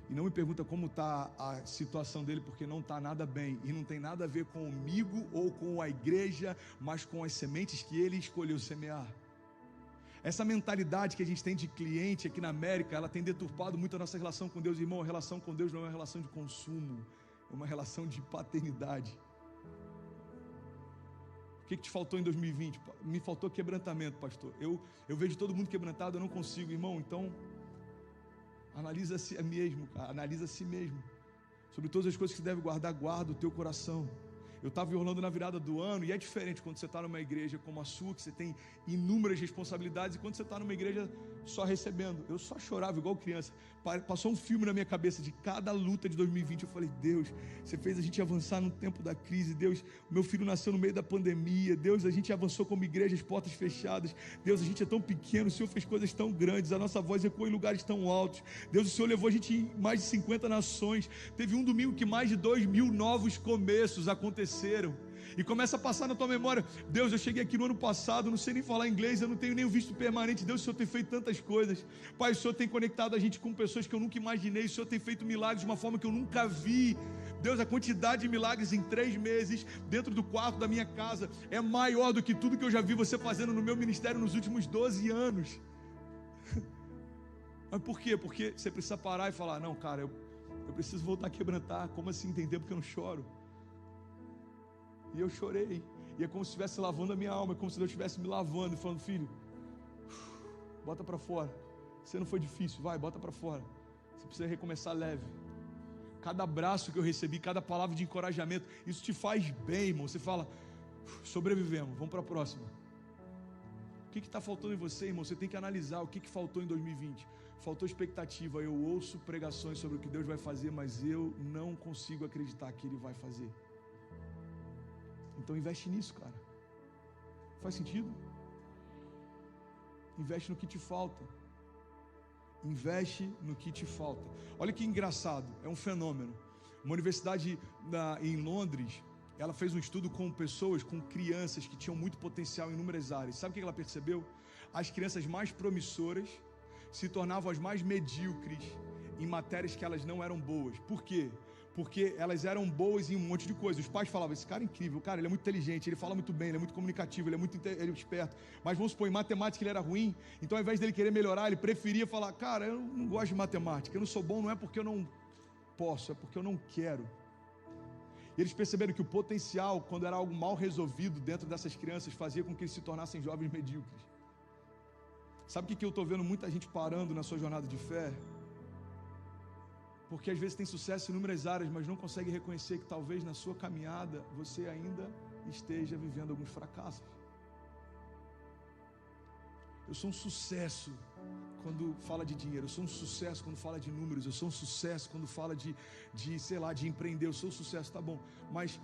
E não me pergunta como está a situação dele, porque não está nada bem. E não tem nada a ver comigo ou com a igreja, mas com as sementes que ele escolheu semear. Essa mentalidade que a gente tem de cliente aqui na América, ela tem deturpado muito a nossa relação com Deus. Irmão, a relação com Deus não é uma relação de consumo, é uma relação de paternidade. O que te faltou em 2020? Me faltou quebrantamento, pastor. Eu vejo todo mundo quebrantado, eu não consigo, irmão. Então, analisa a si mesmo, cara. Analisa a si mesmo. Sobre todas as coisas que você deve guardar, guarda o teu coração. Eu estava em Orlando na virada do ano, e é diferente quando você está numa igreja como a sua, que você tem inúmeras responsabilidades, e quando você está numa igreja só recebendo. Eu só chorava igual criança. Passou um filme na minha cabeça de cada luta de 2020. Eu falei: Deus, você fez a gente avançar no tempo da crise. Deus, meu filho nasceu no meio da pandemia. Deus, a gente avançou como igreja, as portas fechadas. Deus, a gente é tão pequeno, o Senhor fez coisas tão grandes, a nossa voz ecoou em lugares tão altos. Deus, o Senhor levou a gente em mais de 50 nações. Teve um domingo que mais de 2.000 novos começos aconteceram. E começa a passar na tua memória: Deus, eu cheguei aqui no ano passado, não sei nem falar inglês, eu não tenho nem o visto permanente. Deus, o Senhor tem feito tantas coisas. Pai, o Senhor tem conectado a gente com pessoas que eu nunca imaginei. O Senhor tem feito milagres de uma forma que eu nunca vi. Deus, a quantidade de milagres em 3 meses dentro do quarto da minha casa é maior do que tudo que eu já vi você fazendo no meu ministério nos últimos 12 anos. Mas por quê? Porque você precisa parar e falar: não, cara, eu preciso voltar a quebrantar. Como assim? Entender porque eu não choro? E eu chorei, e é como se estivesse lavando a minha alma, é como se Deus estivesse me lavando e falando: filho, bota para fora. Se não foi difícil, vai, bota para fora. Você precisa recomeçar leve. Cada abraço que eu recebi, cada palavra de encorajamento, isso te faz bem, irmão. Você fala, sobrevivemos, vamos para a próxima. O que está faltando em você, irmão? Você tem que analisar o que faltou em 2020. Faltou expectativa. Eu ouço pregações sobre o que Deus vai fazer, mas eu não consigo acreditar que Ele vai fazer. Então investe nisso, cara. Faz sentido? Investe no que te falta. Investe no que te falta. Olha que engraçado, é um fenômeno. Uma universidade em Londres, ela fez um estudo com pessoas, com crianças que tinham muito potencial em inúmeras áreas. Sabe o que ela percebeu? As crianças mais promissoras se tornavam as mais medíocres em matérias que elas não eram boas. Por quê? Porque elas eram boas em um monte de coisas. Os pais falavam, esse cara é incrível, cara, ele é muito inteligente, ele fala muito bem, ele é muito comunicativo, ele é esperto. Mas vamos supor, em matemática ele era ruim, então ao invés dele querer melhorar, ele preferia falar, cara, eu não gosto de matemática, eu não sou bom, não é porque eu não posso, é porque eu não quero. E eles perceberam que o potencial, quando era algo mal resolvido dentro dessas crianças, fazia com que eles se tornassem jovens medíocres. Sabe o que eu estou vendo muita gente parando na sua jornada de fé? Porque às vezes tem sucesso em inúmeras áreas, mas não consegue reconhecer que talvez na sua caminhada você ainda esteja vivendo alguns fracassos. Eu sou um sucesso quando fala de dinheiro, eu sou um sucesso quando fala de números, eu sou um sucesso quando fala de empreender, eu sou um sucesso, tá bom. Mas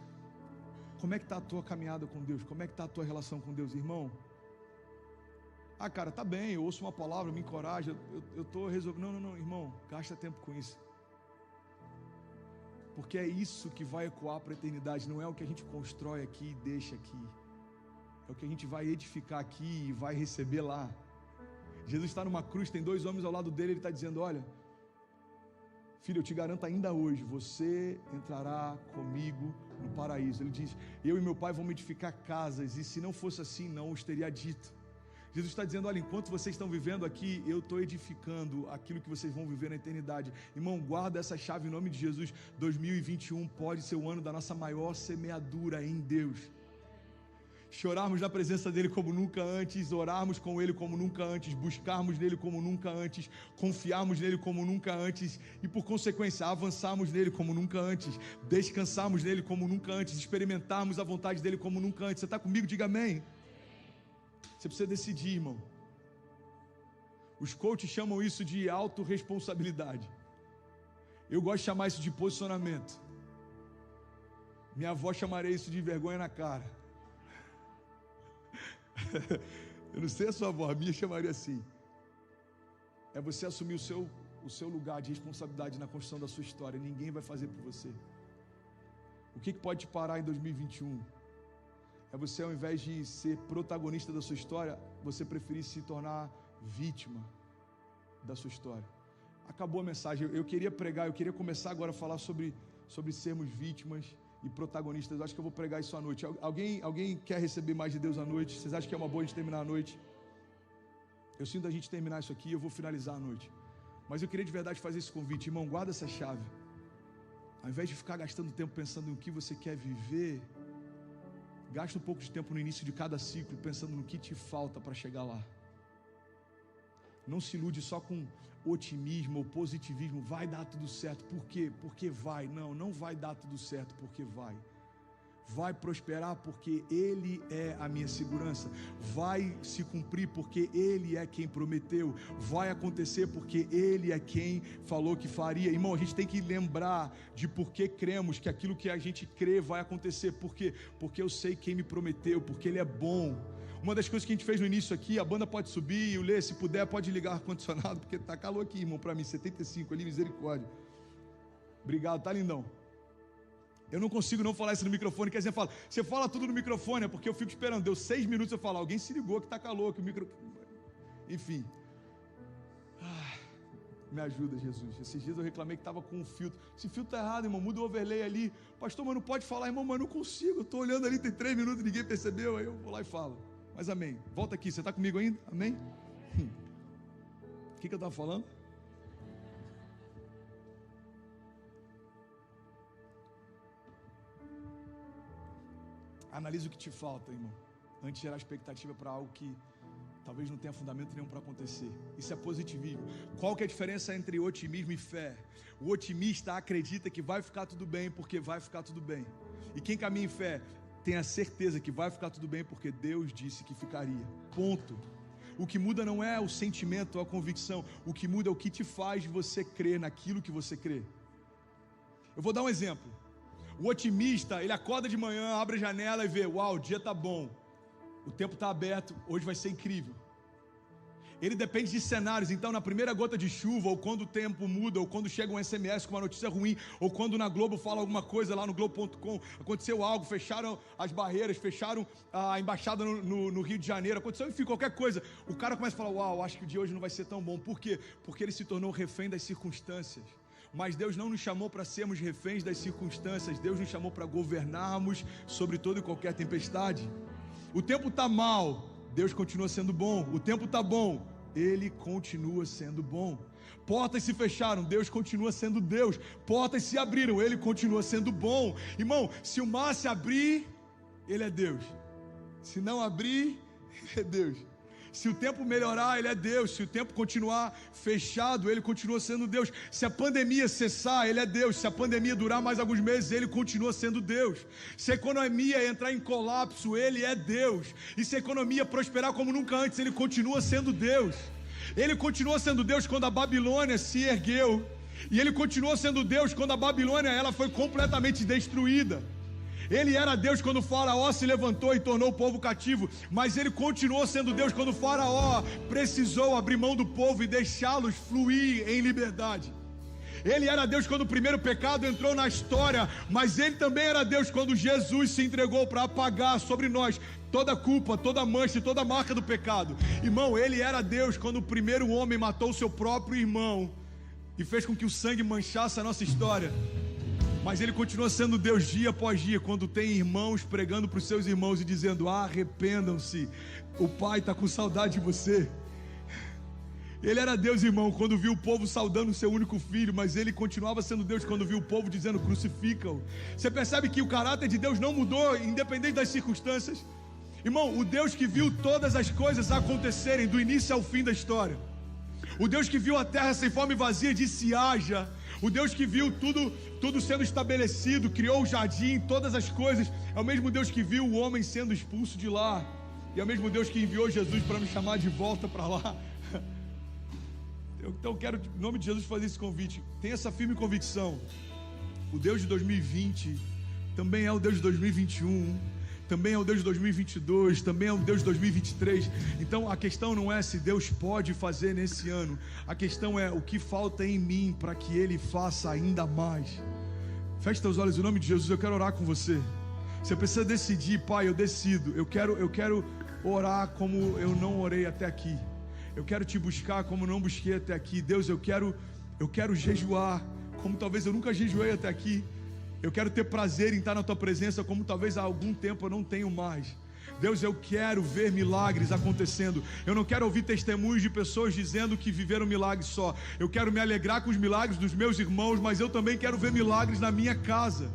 como é que está a tua caminhada com Deus? Como é que está a tua relação com Deus, irmão? Ah, cara, tá bem, eu ouço uma palavra, me encoraja, eu estou resolvendo. Não, irmão, gasta tempo com isso. Porque é isso que vai ecoar para a eternidade, não é o que a gente constrói aqui e deixa aqui. É o que a gente vai edificar aqui e vai receber lá. Jesus está numa cruz, tem 2 homens ao lado dele, ele está dizendo, olha, filho, eu te garanto ainda hoje, você entrará comigo no paraíso. Ele diz, eu e meu pai vamos edificar casas, e se não fosse assim, não os teria dito. Jesus está dizendo, olha, enquanto vocês estão vivendo aqui, eu estou edificando aquilo que vocês vão viver na eternidade. Irmão, guarda essa chave em nome de Jesus. 2021 pode ser o ano da nossa maior semeadura em Deus. Chorarmos na presença dele como nunca antes, orarmos com ele como nunca antes, buscarmos nele como nunca antes, confiarmos nele como nunca antes e por consequência avançarmos nele como nunca antes, descansarmos nele como nunca antes, experimentarmos a vontade dele como nunca antes. Você está comigo? Diga amém. Você precisa decidir, irmão. Os coaches chamam isso de autorresponsabilidade. Eu gosto de chamar isso de posicionamento. Minha avó chamaria isso de vergonha na cara. Eu não sei a sua avó, a minha chamaria assim. É você assumir o seu lugar de responsabilidade na construção da sua história. Ninguém vai fazer por você. O que pode te parar em 2021? É você, ao invés de ser protagonista da sua história, você preferir se tornar vítima da sua história. Acabou a mensagem. Eu queria pregar, eu queria começar agora a falar sobre sermos vítimas e protagonistas. Eu acho que eu vou pregar isso à noite. Alguém quer receber mais de Deus à noite? Vocês acham que é uma boa a gente terminar a noite? Eu sinto a gente terminar isso aqui e eu vou finalizar a noite. Mas eu queria de verdade fazer esse convite. Irmão, guarda essa chave. Ao invés de ficar gastando tempo pensando em que você quer viver, gasta um pouco de tempo no início de cada ciclo pensando no que te falta para chegar lá. Não se ilude só com otimismo ou positivismo. Vai dar tudo certo. Por quê? Porque vai. Não vai dar tudo certo porque vai. Vai prosperar porque Ele é a minha segurança. Vai se cumprir porque Ele é quem prometeu. Vai acontecer porque Ele é quem falou que faria. Irmão, a gente tem que lembrar de por que cremos que aquilo que a gente crê vai acontecer. Por quê? Porque eu sei quem me prometeu, porque Ele é bom. Uma das coisas que a gente fez no início aqui, a banda pode subir e o Lê, se puder, pode ligar o ar-condicionado, porque tá calor aqui, irmão, para mim, 75 ali, misericórdia. Obrigado, tá lindão. Eu não consigo não falar isso no microfone, quer dizer, você fala tudo no microfone, é porque eu fico esperando, deu 6 minutos eu falo, alguém se ligou que tá calor, que o micro... Enfim. Me ajuda, Jesus. Esses dias eu reclamei que estava com um filtro. Esse filtro tá errado, irmão, muda o overlay ali. Pastor, mas não pode falar, irmão, mas não consigo. Eu tô olhando ali, tem 3 minutos, ninguém percebeu, aí eu vou lá e falo. Mas amém. Volta aqui, você está comigo ainda? Amém? O que eu estava falando? Analisa o que te falta, irmão, antes de gerar expectativa para algo que talvez não tenha fundamento nenhum para acontecer. Isso é positivismo. Qual que é a diferença entre otimismo e fé? O otimista acredita que vai ficar tudo bem porque vai ficar tudo bem. E quem caminha em fé tem a certeza que vai ficar tudo bem porque Deus disse que ficaria. Ponto. O que muda não é o sentimento ou a convicção. O que muda é o que te faz você crer naquilo que você crê. Eu vou dar um exemplo. O otimista, ele acorda de manhã, abre a janela e vê, uau, o dia tá bom. O tempo está aberto, hoje vai ser incrível. Ele depende de cenários, então na primeira gota de chuva, ou quando o tempo muda, ou quando chega um SMS com uma notícia ruim, ou quando na Globo fala alguma coisa lá no Globo.com, aconteceu algo, fecharam as barreiras, fecharam a embaixada no Rio de Janeiro, aconteceu, enfim, qualquer coisa. O cara começa a falar, uau, acho que o dia hoje não vai ser tão bom. Por quê? Porque ele se tornou refém das circunstâncias. Mas Deus não nos chamou para sermos reféns das circunstâncias, Deus nos chamou para governarmos sobre toda e qualquer tempestade. O tempo está mal, Deus continua sendo bom. O tempo está bom, Ele continua sendo bom. Portas se fecharam, Deus continua sendo Deus. Portas se abriram, Ele continua sendo bom. Irmão, se o mar se abrir, Ele é Deus. Se não abrir, Ele é Deus. Se o tempo melhorar, Ele é Deus. Se o tempo continuar fechado, Ele continua sendo Deus. Se a pandemia cessar, Ele é Deus. Se a pandemia durar mais alguns meses, Ele continua sendo Deus. Se a economia entrar em colapso, Ele é Deus. E se a economia prosperar como nunca antes, Ele continua sendo Deus. Ele continuou sendo Deus quando a Babilônia se ergueu. E Ele continuou sendo Deus quando a Babilônia ela foi completamente destruída. Ele era Deus quando o faraó se levantou e tornou o povo cativo, mas Ele continuou sendo Deus quando o faraó precisou abrir mão do povo e deixá-los fluir em liberdade. Ele era Deus quando o primeiro pecado entrou na história, mas Ele também era Deus quando Jesus se entregou para apagar sobre nós toda a culpa, toda a mancha e toda a marca do pecado. Irmão, Ele era Deus quando o primeiro homem matou o seu próprio irmão e fez com que o sangue manchasse a nossa história. Mas Ele continua sendo Deus dia após dia, quando tem irmãos pregando para os seus irmãos e dizendo, arrependam-se, o Pai está com saudade de você. Ele era Deus, irmão, quando viu o povo saudando o seu único filho, mas Ele continuava sendo Deus quando viu o povo dizendo, crucifica-o. Você percebe que o caráter de Deus não mudou, independente das circunstâncias? Irmão, o Deus que viu todas as coisas acontecerem do início ao fim da história, o Deus que viu a terra sem forma e vazia disse haja, o Deus que viu tudo sendo estabelecido, criou o jardim, todas as coisas, é o mesmo Deus que viu o homem sendo expulso de lá, e é o mesmo Deus que enviou Jesus para nos chamar de volta para lá. Então quero, em nome de Jesus, fazer esse convite. Tenha essa firme convicção. O Deus de 2020 também é o Deus de 2021, também é o Deus de 2022, também é o Deus de 2023. Então a questão não é se Deus pode fazer nesse ano, a questão é o que falta em mim para que Ele faça ainda mais. Feche teus olhos, em nome de Jesus, eu quero orar com você. Você precisa decidir, Pai, eu decido, eu quero orar como eu não orei até aqui, eu quero te buscar como não busquei até aqui. Deus, eu quero jejuar como talvez eu nunca jejuei até aqui. Eu quero ter prazer em estar na Tua presença como talvez há algum tempo eu não tenho mais. Deus, eu quero ver milagres acontecendo. Eu não quero ouvir testemunhos de pessoas dizendo que viveram milagres só. Eu quero me alegrar com os milagres dos meus irmãos, mas eu também quero ver milagres na minha casa.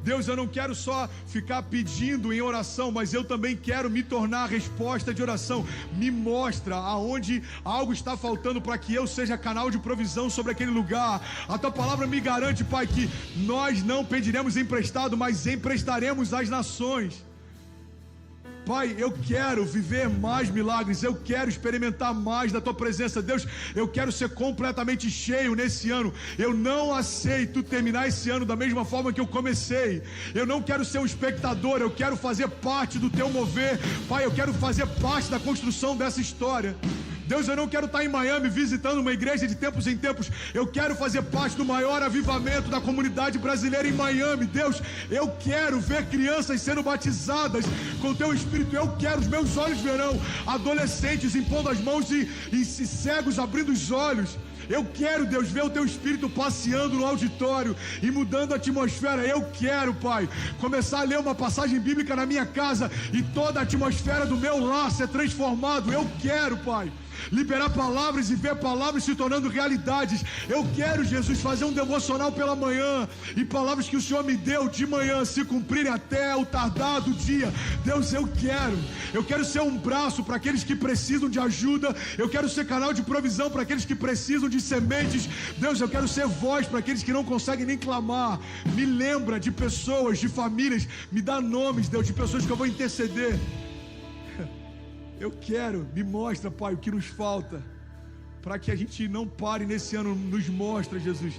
Deus, eu não quero só ficar pedindo em oração, mas eu também quero me tornar a resposta de oração. Me mostra aonde algo está faltando para que eu seja canal de provisão sobre aquele lugar. A Tua palavra me garante, Pai, que nós não pediremos emprestado, mas emprestaremos às nações. Pai, eu quero viver mais milagres, eu quero experimentar mais da Tua presença. Deus, eu quero ser completamente cheio nesse ano. Eu não aceito terminar esse ano da mesma forma que eu comecei. Eu não quero ser um espectador, eu quero fazer parte do Teu mover. Pai, eu quero fazer parte da construção dessa história. Deus, eu não quero estar em Miami visitando uma igreja de tempos em tempos. Eu quero fazer parte do maior avivamento da comunidade brasileira em Miami. Deus, eu quero ver crianças sendo batizadas com o Teu Espírito. Eu quero, os meus olhos verão adolescentes impondo as mãos e cegos abrindo os olhos. Eu quero, Deus, ver o Teu Espírito passeando no auditório e mudando a atmosfera. Eu quero, Pai, começar a ler uma passagem bíblica na minha casa e toda a atmosfera do meu lar ser transformado. Eu quero, Pai. liberar palavras e ver palavras se tornando realidades. Eu quero, Jesus, fazer um devocional pela manhã e palavras que o Senhor me deu de manhã se cumprirem até o tardar do dia. Deus, eu quero ser um braço para aqueles que precisam de ajuda. Eu quero ser canal de provisão para aqueles que precisam de sementes. Deus, eu quero ser voz para aqueles que não conseguem nem clamar. Me lembra de pessoas, de famílias, me dá nomes, Deus, de pessoas que eu vou interceder. Eu quero, me mostra, Pai, o que nos falta, para que a gente não pare nesse ano. Nos mostra, Jesus.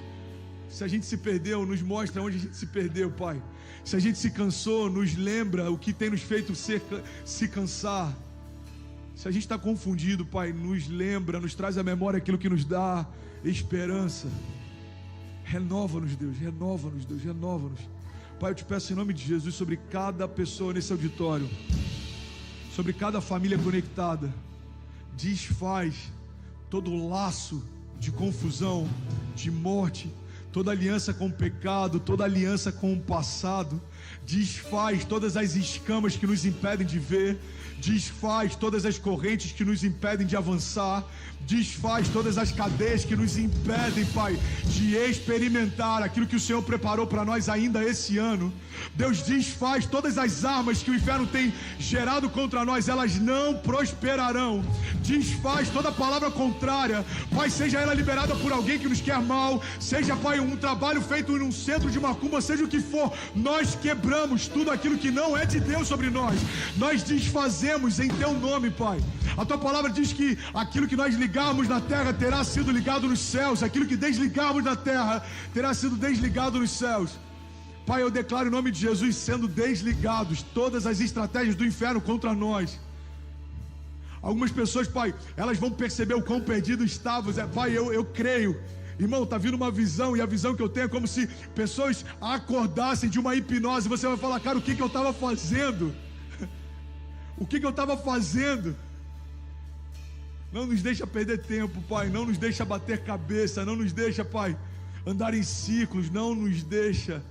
Se a gente se perdeu, nos mostra onde a gente se perdeu, Pai. Se a gente se cansou, nos lembra o que tem nos feito se cansar. Se a gente está confundido, Pai, nos lembra, nos traz à memória aquilo que nos dá esperança. Renova-nos, Deus, renova-nos, Deus, renova-nos. Pai, eu te peço em nome de Jesus sobre cada pessoa nesse auditório, sobre cada família conectada. Desfaz todo laço de confusão, de morte, toda aliança com o pecado, toda aliança com o passado. Desfaz todas as escamas que nos impedem de ver. Desfaz todas as correntes que nos impedem de avançar. Desfaz todas as cadeias que nos impedem, Pai, de experimentar aquilo que o Senhor preparou para nós ainda esse ano. Deus, desfaz todas as armas que o inferno tem gerado contra nós, elas não prosperarão. Desfaz toda palavra contrária, Pai, seja ela liberada por alguém que nos quer mal, seja, Pai, um trabalho feito em um centro de macumba, seja o que for, nós quebramos tudo aquilo que não é de Deus sobre nós. Nós desfazemos em Teu nome, Pai. A Tua palavra diz que aquilo que nós ligarmos na terra terá sido ligado nos céus, aquilo que desligarmos na terra terá sido desligado nos céus. Pai, eu declaro em nome de Jesus, sendo desligados todas as estratégias do inferno contra nós. Algumas pessoas, Pai, elas vão perceber o quão perdidos estavam. Pai, eu creio. Irmão, está vindo uma visão, e a visão que eu tenho é como se pessoas acordassem de uma hipnose. Você vai falar, cara, o que eu estava fazendo? O que eu estava fazendo? Não nos deixa perder tempo, Pai. Não nos deixa bater cabeça. Não nos deixa, Pai, andar em ciclos. Não nos deixa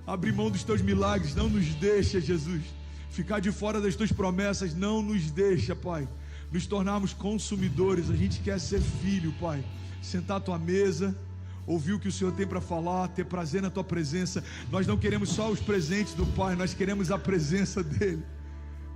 abrir mão dos Teus milagres. Não nos deixa, Jesus, ficar de fora das Tuas promessas. Não nos deixa, Pai, nos tornarmos consumidores. A gente quer ser filho, Pai. Sentar à Tua mesa, ouvir o que o Senhor tem para falar, ter prazer na Tua presença. Nós não queremos só os presentes do Pai, nós queremos a presença dEle.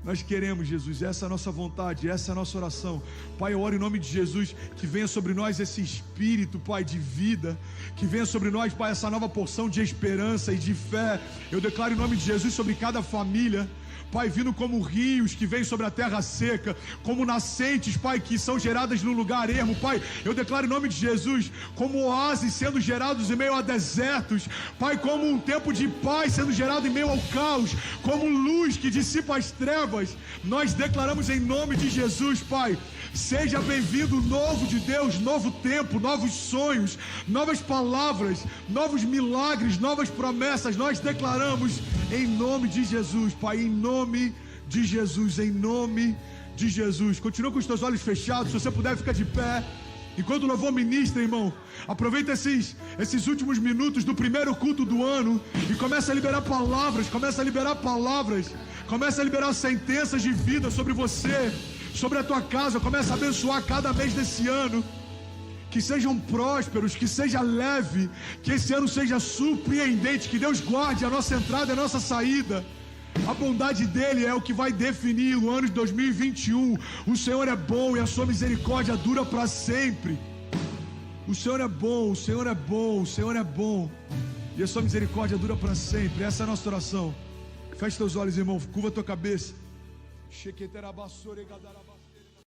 Nós queremos, Jesus, essa é a nossa vontade, essa é a nossa oração. Pai, eu oro em nome de Jesus, que venha sobre nós esse espírito, Pai, de vida, que venha sobre nós, Pai, essa nova porção de esperança e de fé. Eu declaro em nome de Jesus sobre cada família, Pai, vindo como rios que vêm sobre a terra seca, como nascentes, Pai, que são geradas num lugar ermo, Pai, eu declaro em nome de Jesus, como oásis sendo gerados em meio a desertos, Pai, como um tempo de paz sendo gerado em meio ao caos, como luz que dissipa as trevas. Nós declaramos em nome de Jesus, Pai, seja bem-vindo o novo de Deus, novo tempo, novos sonhos, novas palavras, novos milagres, novas promessas. Nós declaramos em nome de Jesus, Pai, em nome de Jesus, em nome de Jesus. Continua com os teus olhos fechados, se você puder, fica de pé. Enquanto o louvor ministra, irmão, aproveita esses últimos minutos do primeiro culto do ano e começa a liberar palavras, começa a liberar sentenças de vida sobre você, sobre a tua casa. Começa a abençoar cada mês desse ano. Que sejam prósperos, que seja leve, que esse ano seja surpreendente, que Deus guarde a nossa entrada e a nossa saída. A bondade dele é o que vai definir o ano de 2021. O Senhor é bom e a sua misericórdia dura para sempre. O Senhor é bom, o Senhor é bom, o Senhor é bom, e a sua misericórdia dura para sempre. Essa é a nossa oração. Feche teus olhos, irmão, curva a tua cabeça.